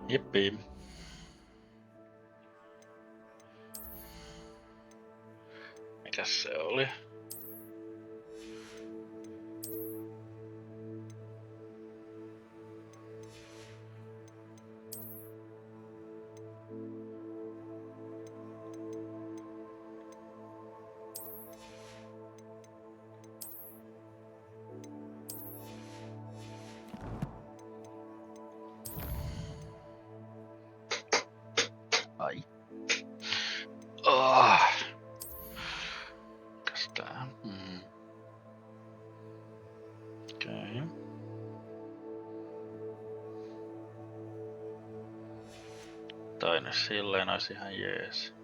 Jippii. Mikäs se oli? Ai. Mikäs tää? Okei. Tai nyt silleen olisi ihan jees.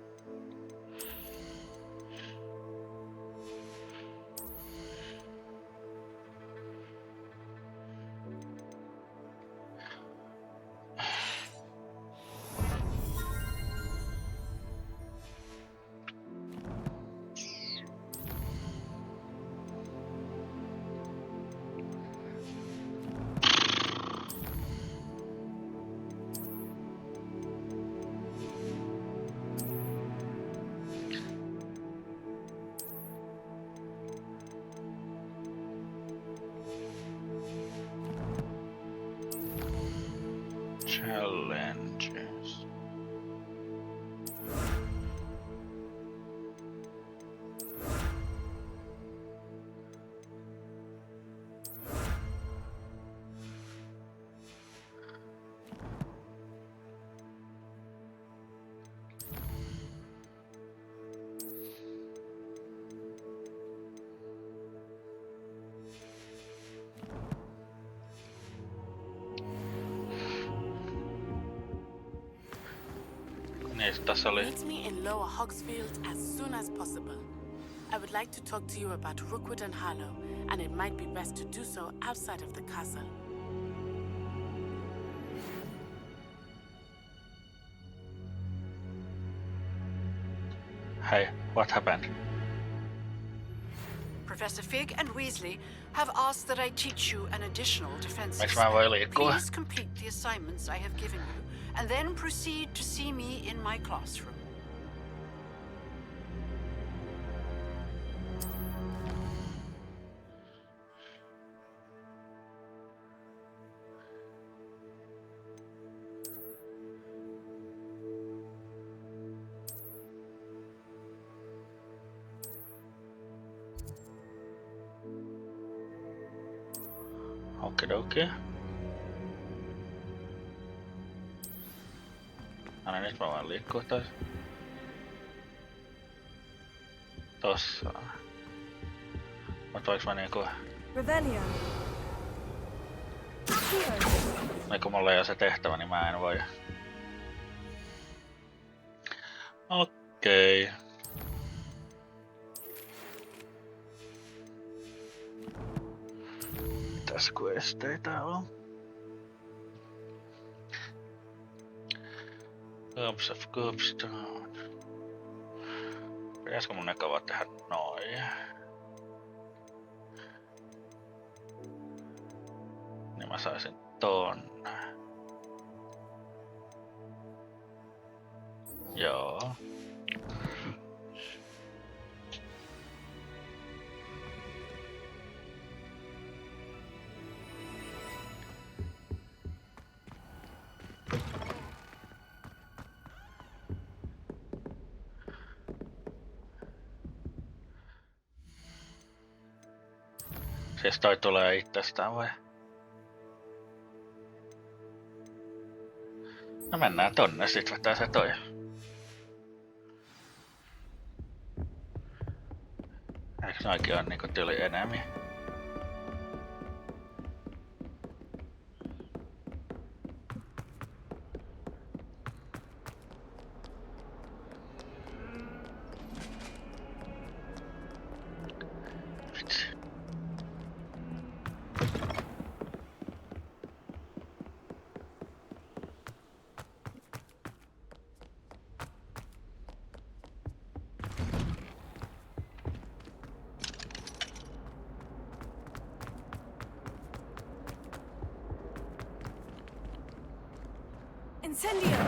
Niin, tässä oli. Meet me in Lower Hogsfield as soon as possible. I would like to talk to you about Rookwood and Harlow, and it might be best to do so outside of the castle. Hey, what happened? Professor Fig and Weasley have asked that I teach you an additional defense. Miksi mä voi liikkua? Please complete the assignments I have given you, and then proceed to see me in my classroom. Okidoki. Aina nyt mä voin liikkua taas. Tossa. Mut voiks mä niinku... Revelio. Niin kun mulla ei oo se tehtävä, niin mä en voi. Okei. Mitäs kun esteitä on? Cups of Copstone. Pitäisikö mun eka vaan tehdä noin? Niin mä saisin ton. Joo. Siis toi tulee itsestään vai? No mennään tonne, sit vetää se toi. Eiks noikin on niinku tyyli enemmän? Incendio!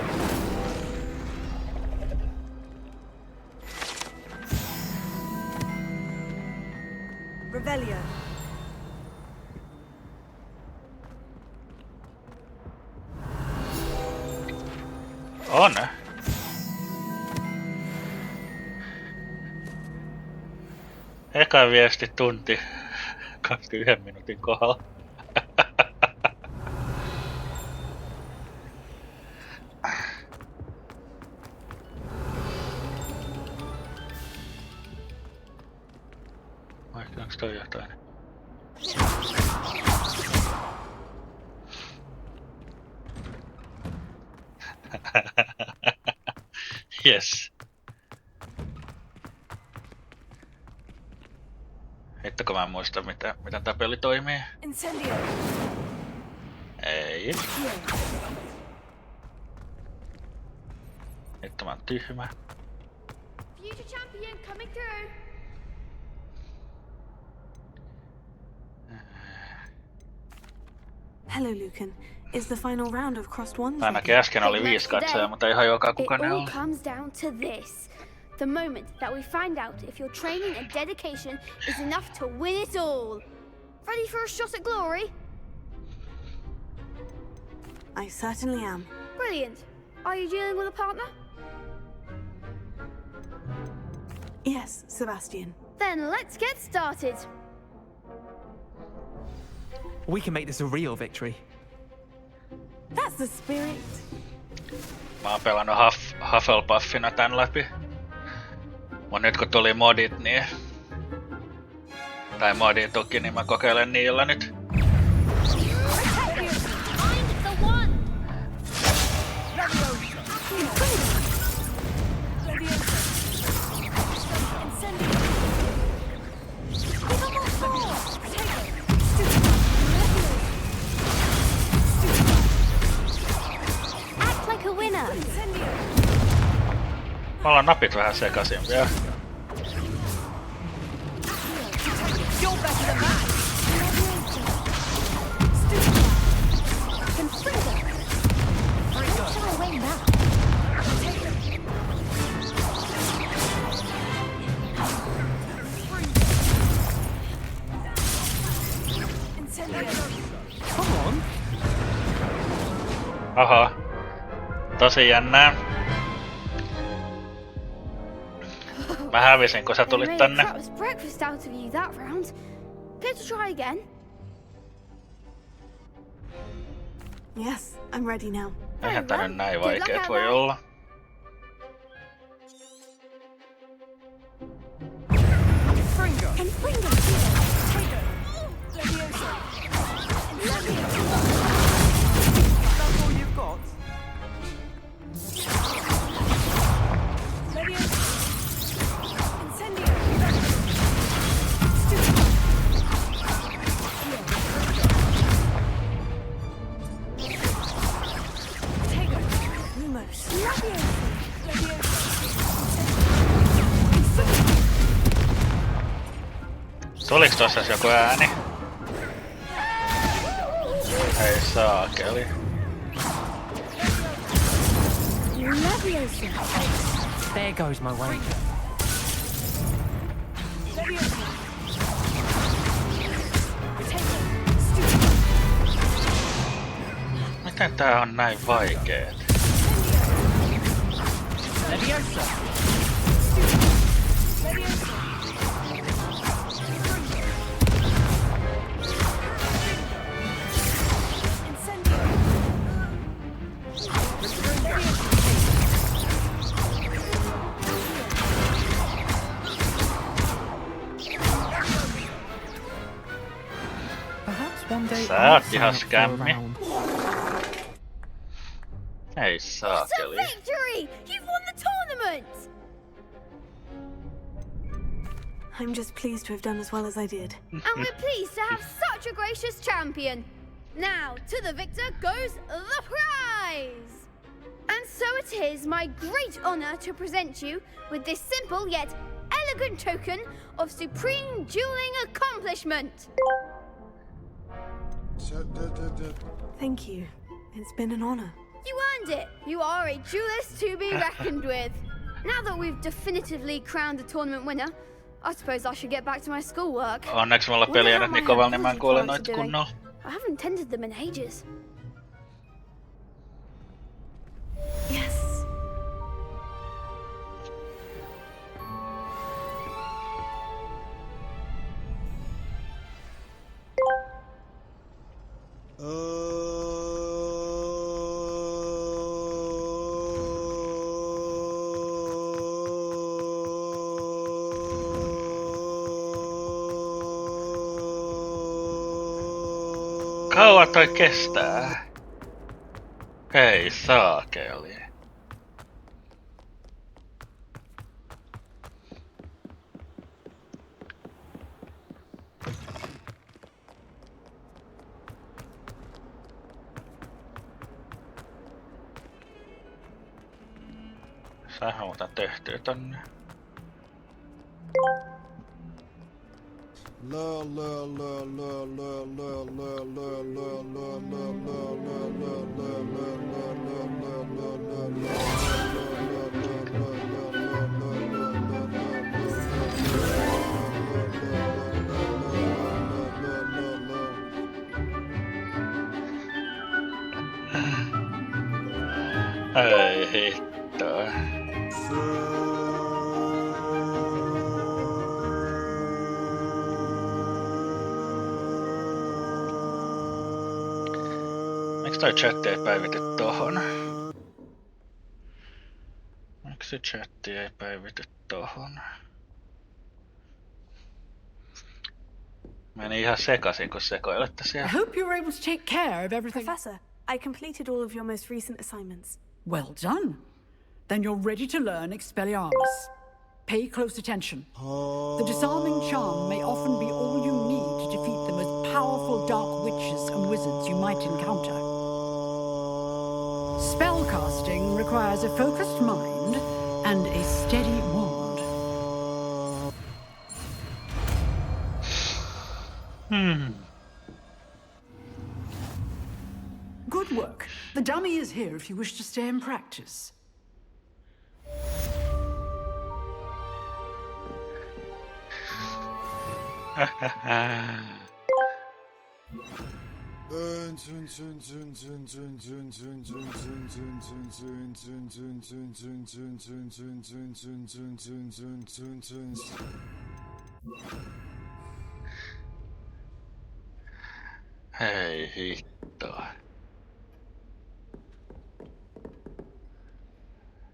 Revelio. On! Eka viesti tunti 21 minuutin kohdalla. Vaihtaanko toi jotain? Yes. Hittoko mä en muista miten tää peli toimii? Incendio. Ei. Hitto mä oon tyhmä. Future champion coming through. Hello, Lucan. Is the final round of Crossed Wands? Ainakin äsken oli 5 katsojaa, mutta ihan joka kuka ne It all on. comes down to this. The moment that we find out if your training and dedication is enough to win it all. Ready for a shot at glory? I certainly am. Brilliant. Are you dealing with a partner? Yes, Sebastian. Then let's get started. We can make this a real victory. That's the spirit. Mä oon pelannut Hufflepuffina tän läpi. Mut nyt kun tuli modit, niin... Tai modit toki, niin mä kokeilen niillä nyt. Mä ollaan napit vähän sekaisin vielä. Aha. Tosi jännää. Mä hävisin, kun sä tulit tänne. Breakfast out of you that round. Care to try again? Yes, I'm ready now. Eihän tää nyt näin vaikeet voi olla. Tuliks tossa joku ääni? Ei saakeli. There goes my way. Miten tää on näin vaikeet? Sä oot ihan skämmi. Ei saakeli. Victory! You've won the tournament! I'm just pleased to have done as well as I did. And we're pleased to have such a gracious champion. Now, to the victor goes the prize! And so it is my great honor to present you with this simple yet elegant token of supreme dueling accomplishment. Thank you. It's been an honor. You earned it. You are a duelist to be reckoned with. Now that we've definitively crowned the tournament winner, I suppose I should get back to my schoolwork. Onneksi mulla peliä nyt niin kovalla, niin mä en kuule noita kunnolla. I haven't tended them in ages. Yes. Kauan toi kestää? Ei saakeli. Sähän muuta tehtyä tonne. Ei hittoa. Miksi toi chatti ei päivity tohon? Miksi chatti ei päivity tohon? Meni ihan sekasin, kun sekoilette siellä. I hope you were able to take care of everything. Professor, I completed all of your most recent assignments. Well done. Then you're ready to learn Expelliarmus. Pay close attention. The disarming charm may often be all you need to defeat the most powerful dark witches and wizards you might encounter. Spellcasting requires a focused mind and a The dummy is here if you wish to stay and practice. Hei hitto.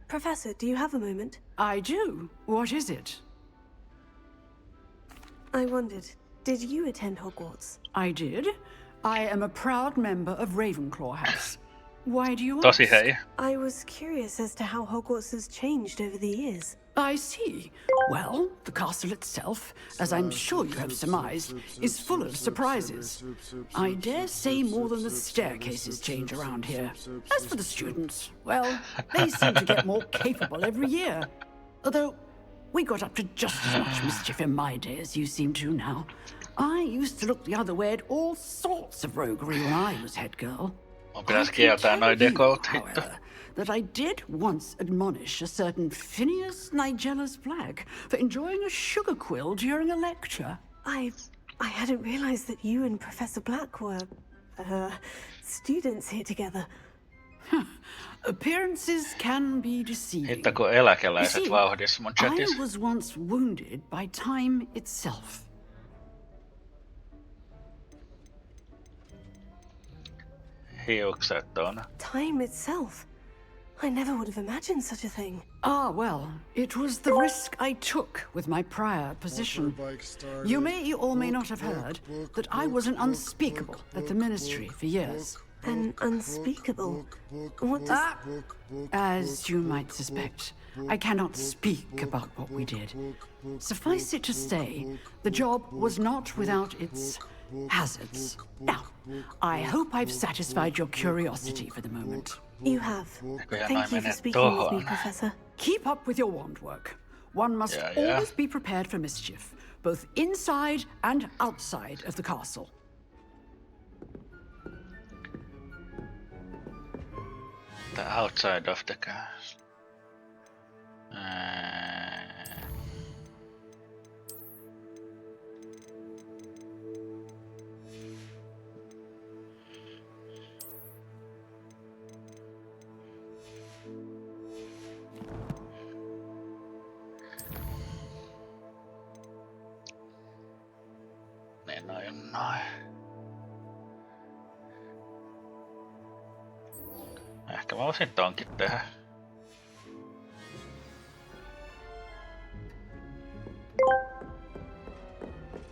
Professor, do you have a moment? I do. What is it? I wondered, did you attend Hogwarts? I did. I am a proud member of Ravenclaw House. Why do you Tosi ask? hei. I was curious as to how Hogwarts has changed over the years. I see. Well, the castle itself, as I'm sure you have surmised, is full of surprises. I dare say more than the staircases change around here. As for the students, well, they seem to get more capable every year. Although, we got up to just as much mischief in my day as you seem to now. I used to look the other way at all sorts of roguery when I was head girl. Pitäis kieltää noi dekolt hitto. That I did once admonish a certain Phineas Nigella's flag for enjoying a sugar quill during a lecture. I hadn't realized that you and Professor Black were, students here together. Appearances can be deceiving. Hitto kun eläkeläiset You see, vauhdis mun I chatis. was once wounded by time itself. Hiukset on. Time itself. I never would have imagined such a thing. Ah, well, it was the risk I took with my prior position. You may or may not have heard that I was an unspeakable at the Ministry for years. An unspeakable? What does... As you might suspect, I cannot speak about what we did. Suffice it to say, the job was not without its hazards. Now, I hope I've satisfied your curiosity for the moment. You have. Thank you for speaking with me, Professor. Keep up with your wand work. One must always be prepared for mischief, both inside and outside of the castle. The outside of the castle. Noin. Ehkä mä voisin tonkin tehdä.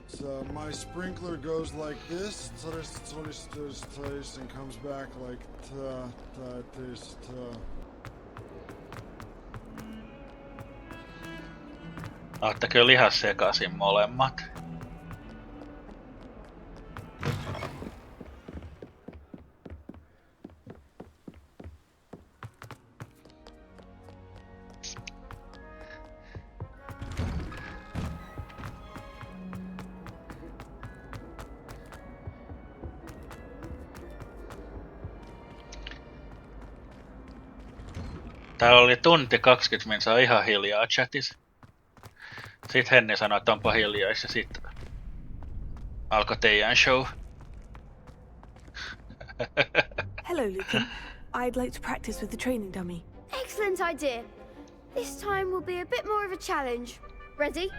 So my sprinkler goes like this, and comes back like this. Oottakö lihas sekaisin molemmat? Täällä oli tunti 20 minsaa ihan hiljaa chatissa. Sitten Henni sanoi, että onpa hiljais ja sitten alkoi teidän show. Hello, Lucan. I'd like to practice with the training dummy. Excellent idea. This time will be a bit more of a challenge. Ready?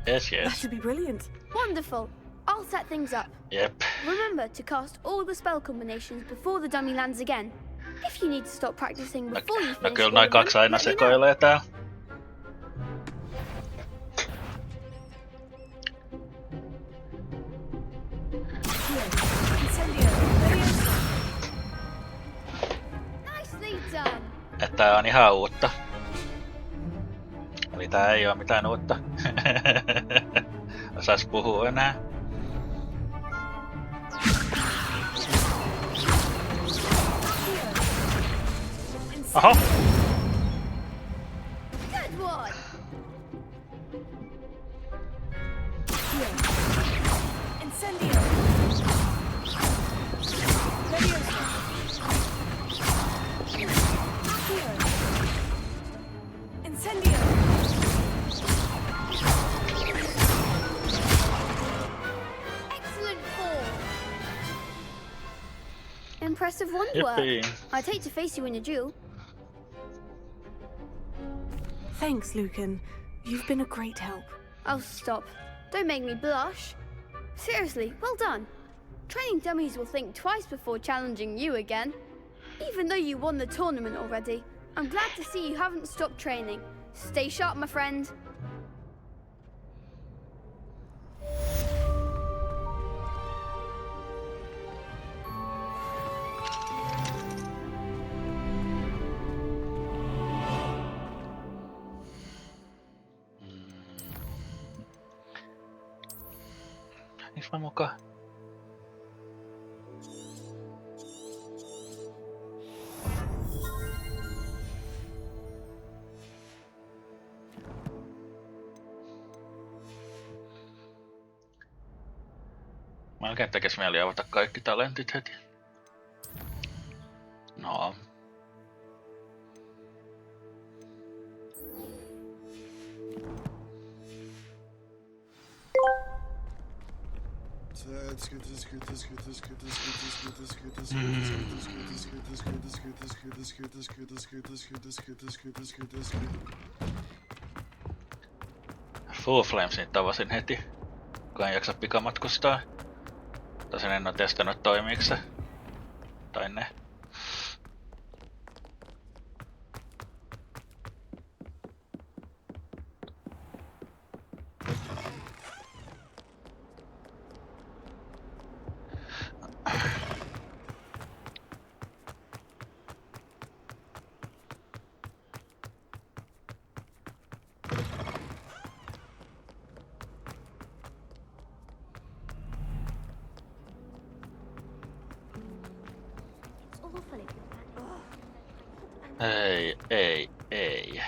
Yes. That should be brilliant. Wonderful. I'll set things up. Yep. Remember to cast all the spell combinations before the dummy lands again. If you need to stop practicing before you No finish kyllä all noin of them, kaksi aina let me know. sekoilee täällä. Nicely done. Että tää on ihan uutta. Eli tää ei oo mitään uutta. Osais puhua enää. Oho! Good one. Incendio. Incendio! Excellent form! Impressive wand Yippee. work. I'd hate to face you in a duel. Thanks, Lucan. You've been a great help. Oh, stop. Don't make me blush. Seriously, well done. Training dummies will think twice before challenging you again. Even though you won the tournament already, I'm glad to see you haven't stopped training. Stay sharp, my friend. Miks mä mukaan? Melkein tekis mieli avata kaikki talentit heti. No. Full Flamesin tavasin heti, kun en jaksa pikamatkustaa. Tosin en oo testannut toimiiks se. Tai ne. Ei.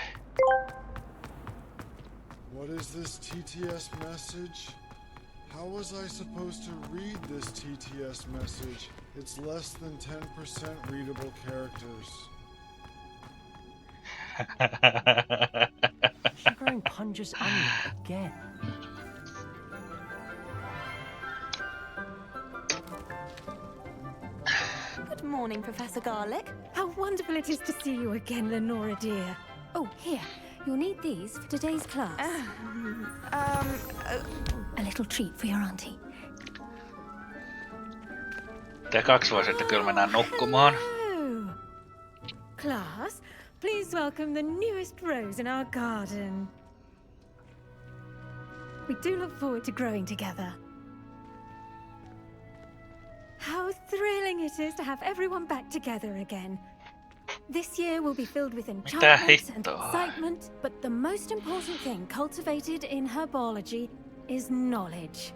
What is this TTS message? How was I supposed to read this TTS message? It's less than 10% readable characters. Sugar and Punja's onion again. Good morning, Professor Garlic. How wonderful it is to see you again, Lenora dear. Oh, here. You'll need these for today's class. A little treat for your auntie. Te kaksi voisitte kyllä mennä nukkumaan. Oh. Class, please welcome the newest rose in our garden. We do look forward to growing together. How thrilling it is to have everyone back together again. This year will be filled with enchantment and excitement, but the most important thing cultivated in herbology is knowledge.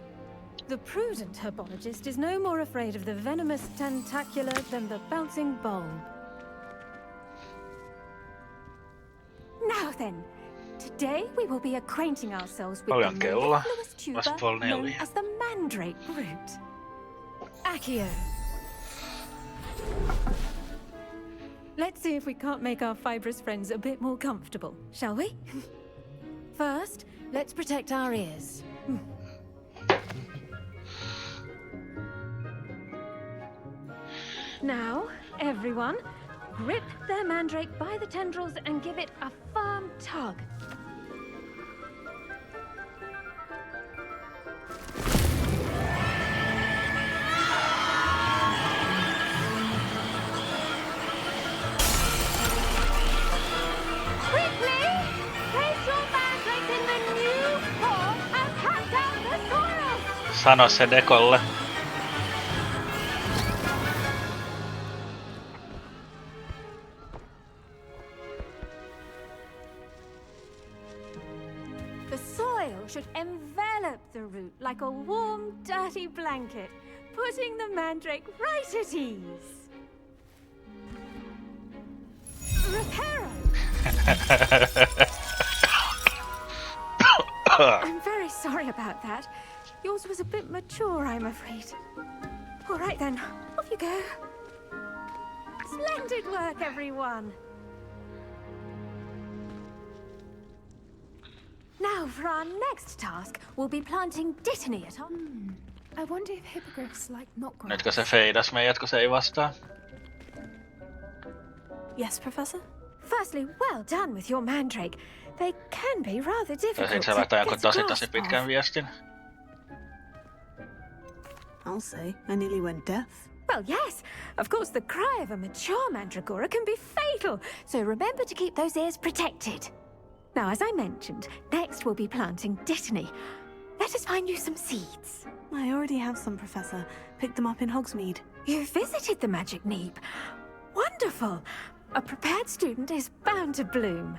The prudent herbologist is no more afraid of the venomous tentacula than the bouncing bulb. Now then, today we will be acquainting ourselves with the mellifluous tuber known as the mandrake root. Accio. Let's see if we can't make our fibrous friends a bit more comfortable, shall we? First, let's protect our ears. Now, everyone, grip their mandrake by the tendrils and give it a firm tug. Sano se Dekolle. The soil should envelop the root like a warm, dirty blanket, putting the mandrake right at ease. Reparo! I'm very sorry about that. Yours was a bit mature, I'm afraid. All right then, off you go. Splendid work, everyone. Now, for our next task, we'll be planting dittany at our... I wonder if hippogriffs like not grass. Nytkö se feidas meidät, kun se ei vastaa? Yes, Professor? Firstly, well done with your mandrake. They can be rather Tai difficult sit sä to lähtee jonkun get a tosi grasp pitkän of. viestin. I'll say, I nearly went deaf. Well, yes. Of course, the cry of a mature mandragora can be fatal, so remember to keep those ears protected. Now, as I mentioned, next we'll be planting dittany. Let us find you some seeds. I already have some, Professor. Picked them up in Hogsmeade. You visited the Magic Neep. Wonderful. A prepared student is bound to bloom.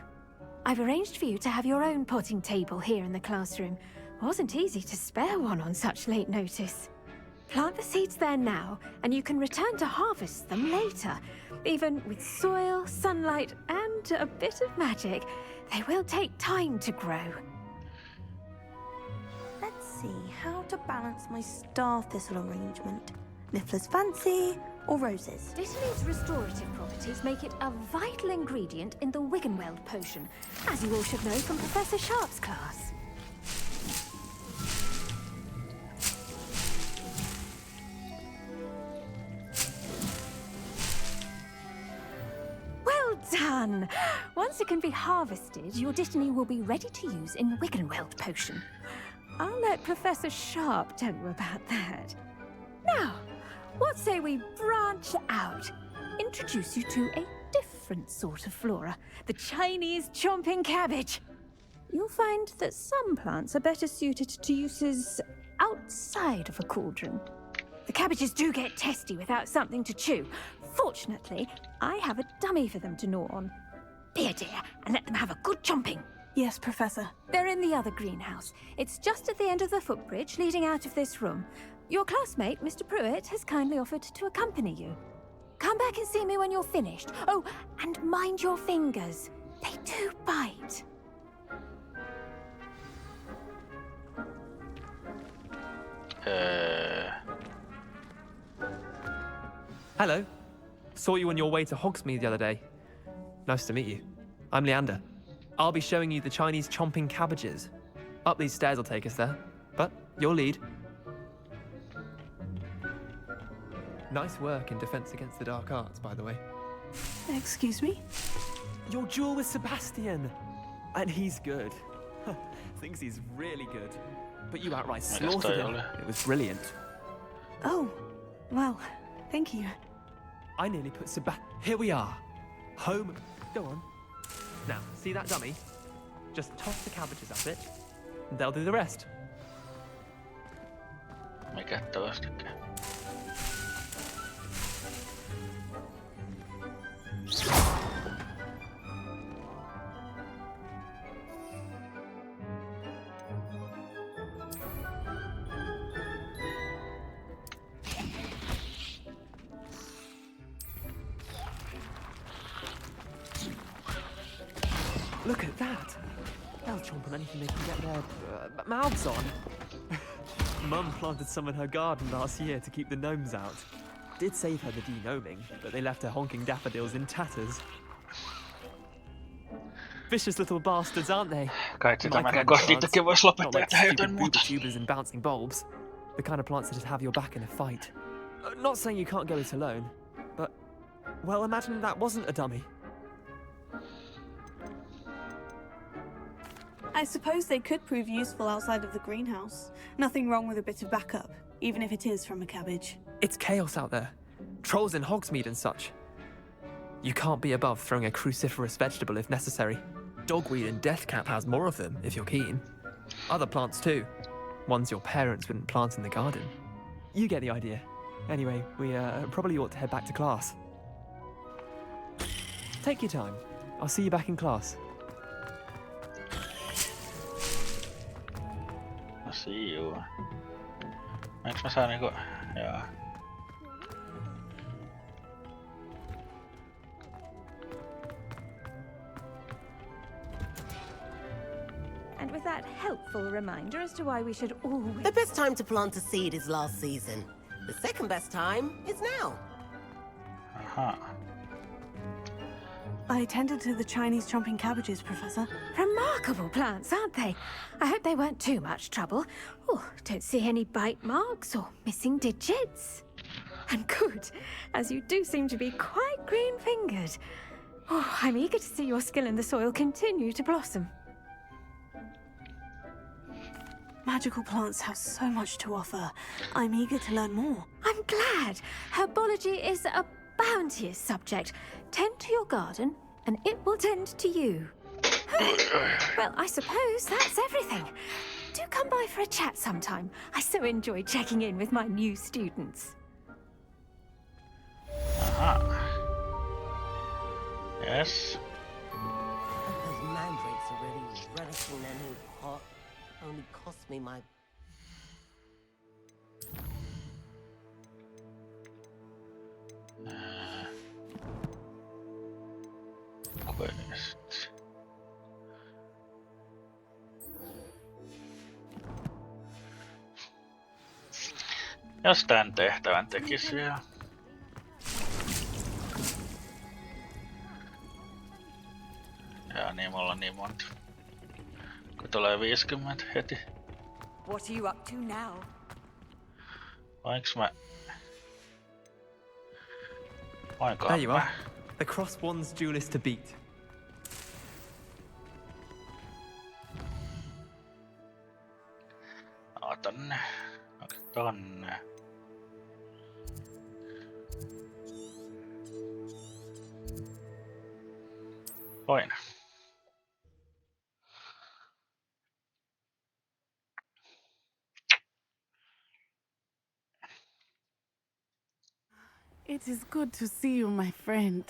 I've arranged for you to have your own potting table here in the classroom. Wasn't easy to spare one on such late notice. Plant the seeds there now, and you can return to harvest them later. Even with soil, sunlight, and a bit of magic, they will take time to grow. Let's see how to balance my star thistle arrangement. Niffler's fancy or roses? Dittany's restorative properties make it a vital ingredient in the Wiggenweld potion, as you all should know from Professor Sharp's class. Well done! Once it can be harvested, your dittany will be ready to use in Wiggenweld potion. I'll let Professor Sharp tell you about that. Now, what say we branch out? Introduce you to a different sort of flora, the Chinese chomping cabbage. You'll find that some plants are better suited to uses outside of a cauldron. The cabbages do get testy without something to chew. Fortunately, I have a dummy for them to gnaw on. Be a dear and let them have a good chomping. Yes, Professor. They're in the other greenhouse. It's just at the end of the footbridge leading out of this room. Your classmate, Mr. Pruitt, has kindly offered to accompany you. Come back and see me when you're finished. Oh, and mind your fingers. They do bite. Hello. Saw you on your way to Hogsmeade the other day. Nice to meet you. I'm Leander. I'll be showing you the Chinese chomping cabbages. Up these stairs will take us there. But your lead. Nice work in Defense Against the Dark Arts, by the way. Excuse me? Your duel with Sebastian. And he's good. Thinks he's really good. But you outright slaughtered him. It was brilliant. Oh, well, thank you. I nearly put Sebastian... Here we are. Home... Go on. Now, see that dummy? Just toss the cabbages at it, and they'll do the rest. Mikä toistakin? Look at that! They'll chomp on anything they can get their mouths on. Mum planted some in her garden last year to keep the gnomes out. Did save her the de-gnoming, but they left her honking daffodils in tatters. Vicious little bastards, aren't they? Kai sitä mennä kohti, että vois lopettaa ja tehdä jotain muuta. Tubers and bouncing bulbs. The kind of plants that just have your back in a fight. Not saying you can't go it alone, but... Well, imagine that wasn't a dummy. I suppose they could prove useful outside of the greenhouse. Nothing wrong with a bit of backup, even if it is from a cabbage. It's chaos out there. Trolls in Hogsmeade and such. You can't be above throwing a cruciferous vegetable if necessary. Dogweed and deathcap has more of them, if you're keen. Other plants too. Ones your parents wouldn't plant in the garden. You get the idea. Anyway, we probably ought to head back to class. Take your time. I'll see you back in class. See you. Eiks mä saa niinku... Jaa. And with that helpful reminder as to why we should always... The best time to plant a seed is last season. The second best time is now. Aha. I tended to the Chinese chomping cabbages, Professor. Remarkable plants, aren't they? I hope they weren't too much trouble. Oh, don't see any bite marks or missing digits. And good, as you do seem to be quite green-fingered. Oh, I'm eager to see your skill in the soil continue to blossom. Magical plants have so much to offer. I'm eager to learn more. I'm glad. Herbology is a bounteous subject. Tend to your garden, and it will tend to you. Well, I suppose that's everything. Do come by for a chat sometime. I so enjoy checking in with my new students. Yes. Those mandrakes are really relishing their new pot. Only cost me my... Quest. Jos tän tehtävän tekis vielä. Jaa niin, mulla on niin monta. Kun tulee 50 heti. What are you up to now? Vaiks mä... There you are. The cross one's duelist to beat. Tonne. Onko tonne? Voin. It is good to see you, my friend.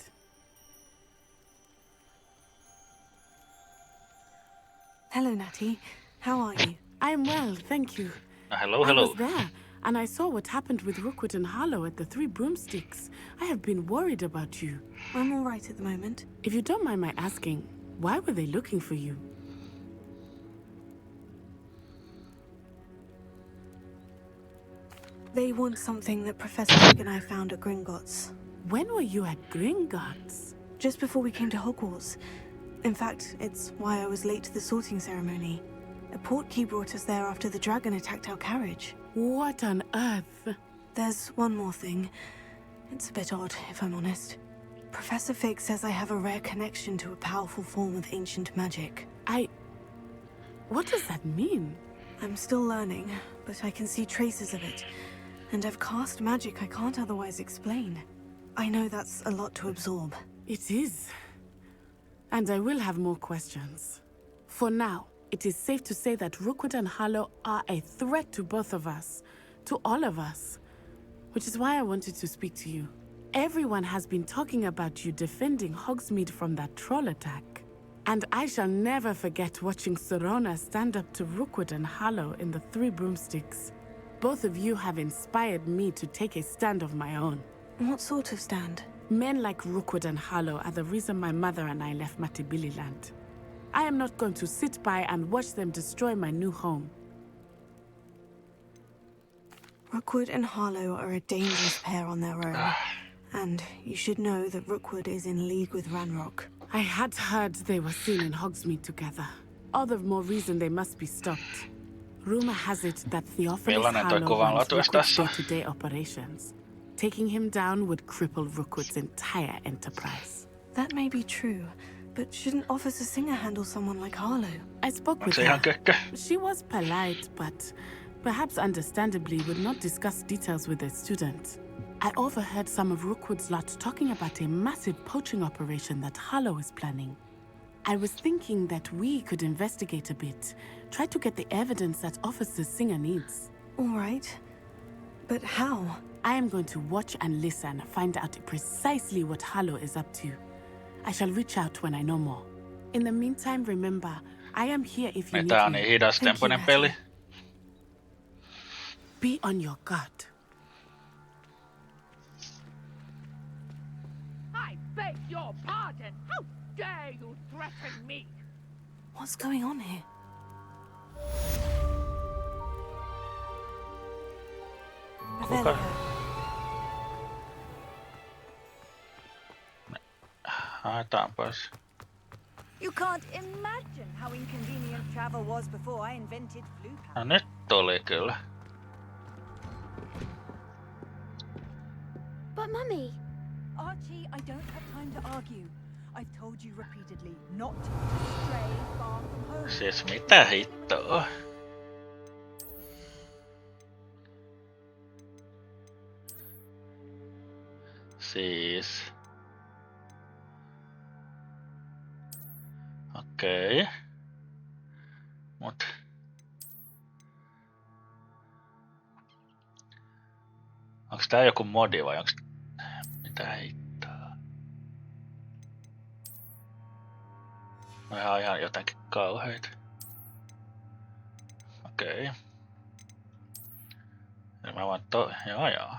Hello, Natty. How are you? I am well, thank you. Hello, I hello. was there, and I saw what happened with Rookwood and Harlow at the Three Broomsticks. I have been worried about you. I'm all right at the moment. If you don't mind my asking, why were they looking for you? They want something that Professor Fig and I found at Gringotts. When were you at Gringotts? Just before we came to Hogwarts. In fact, it's why I was late to the sorting ceremony. A portkey brought us there after the dragon attacked our carriage. What on earth? There's one more thing. It's a bit odd, if I'm honest. Professor Fig says I have a rare connection to a powerful form of ancient magic. What does that mean? I'm still learning, but I can see traces of it. And I've cast magic I can't otherwise explain. I know that's a lot to absorb. It is. And I will have more questions. For now, it is safe to say that Rookwood and Harlow are a threat to both of us. To all of us. Which is why I wanted to speak to you. Everyone has been talking about you defending Hogsmeade from that troll attack. And I shall never forget watching Sorona stand up to Rookwood and Harlow in the Three Broomsticks. Both of you have inspired me to take a stand of my own. What sort of stand? Men like Rookwood and Harlow are the reason my mother and I left Matabeleland. I am not going to sit by and watch them destroy my new home. Rookwood and Harlow are a dangerous pair on their own. And you should know that Rookwood is in league with Ranrock. I had heard they were seen in Hogsmeade together. All the more reason they must be stopped. Rumor has it that Theophilus Harlow runs Rookwood's day-to-day operations. Taking him down would cripple Rookwood's entire enterprise. That may be true, but shouldn't Officer Singer handle someone like Harlow? I spoke with her. She was polite, but perhaps understandably would not discuss details with a student. I overheard some of Rookwood's lot talking about a massive poaching operation that Harlow is planning. I was thinking that we could investigate a bit, try to get the evidence that Officer Singer needs. All right. But how? I am going to watch and listen, find out precisely what Harlow is up to. I shall reach out when I know more. In the meantime, remember, I am here if you need Tää on me. niin hidastempoinen peli. Be on your guard. I beg your pardon. How dare you threaten me? What's going on here? Haetaanpas. You can't imagine how inconvenient travel was before I invented blue power. No nyt tuli kyllä. But Mummy... Archie, I don't have time to argue. I've told you repeatedly not to stray far from home. Siis mitä hittoa? Siis... Okei. Mut... Onks tää joku modi vai onks... Mitä hittoa? No ihan jotenkin kauheita. Okei. Eli mä voin joo.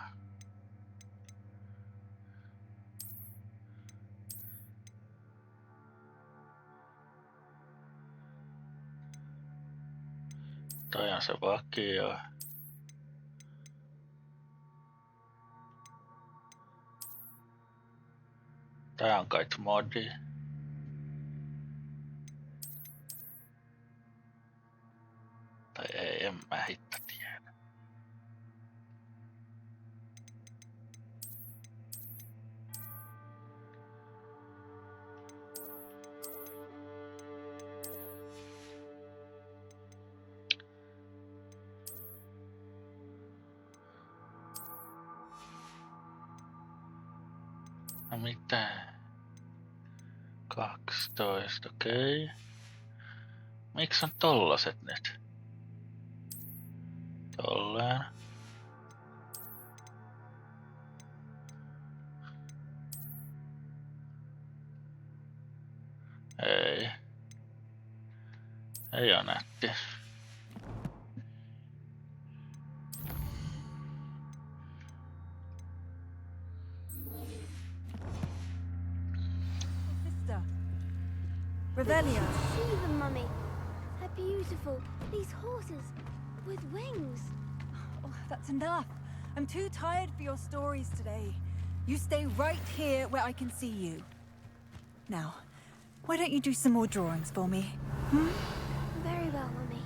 Toi on se vakio. Tää on kai modi. Tai ei, en mä hitto tiedä. No mitä? 12, okei. Miksi on tollaset nyt? Tolleen. Ei. Ei oo nätti. Revelio. See them, Mummy. They're beautiful. These horses with wings. Oh, that's enough. I'm too tired for your stories today. You stay right here where I can see you. Now, why don't you do some more drawings for me? Hmm? Very well, Mummy.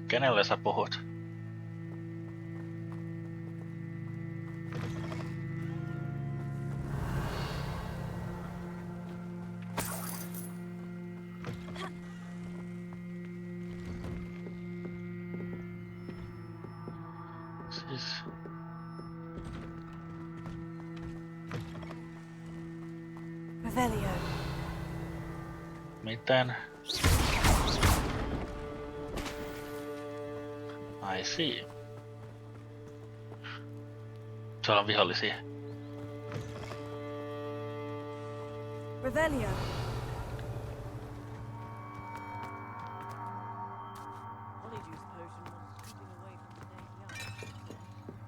Kenelle sä puhut? Revelio. Miten? I see. Tuolla on vihollisia. Revelio.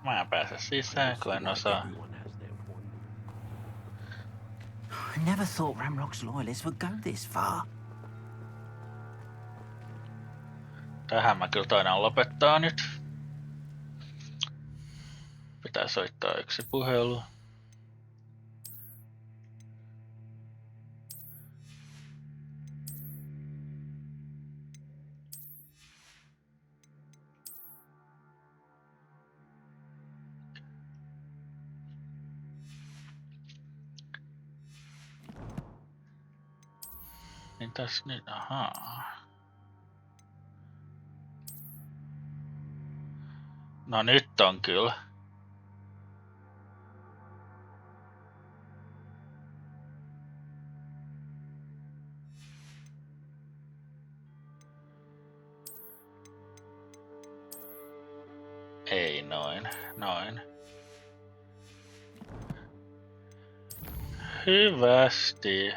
Mä en pääse sisään, kun en osaa. I never thought Ramrock's loyalists would go this far. Tähän mä kyllä taidan lopettaa nyt. Pitää soittaa yksi puhelu. Niin tässä nyt, ahaa. No nyt on kyllä. Ei noin, noin. Hyvästi.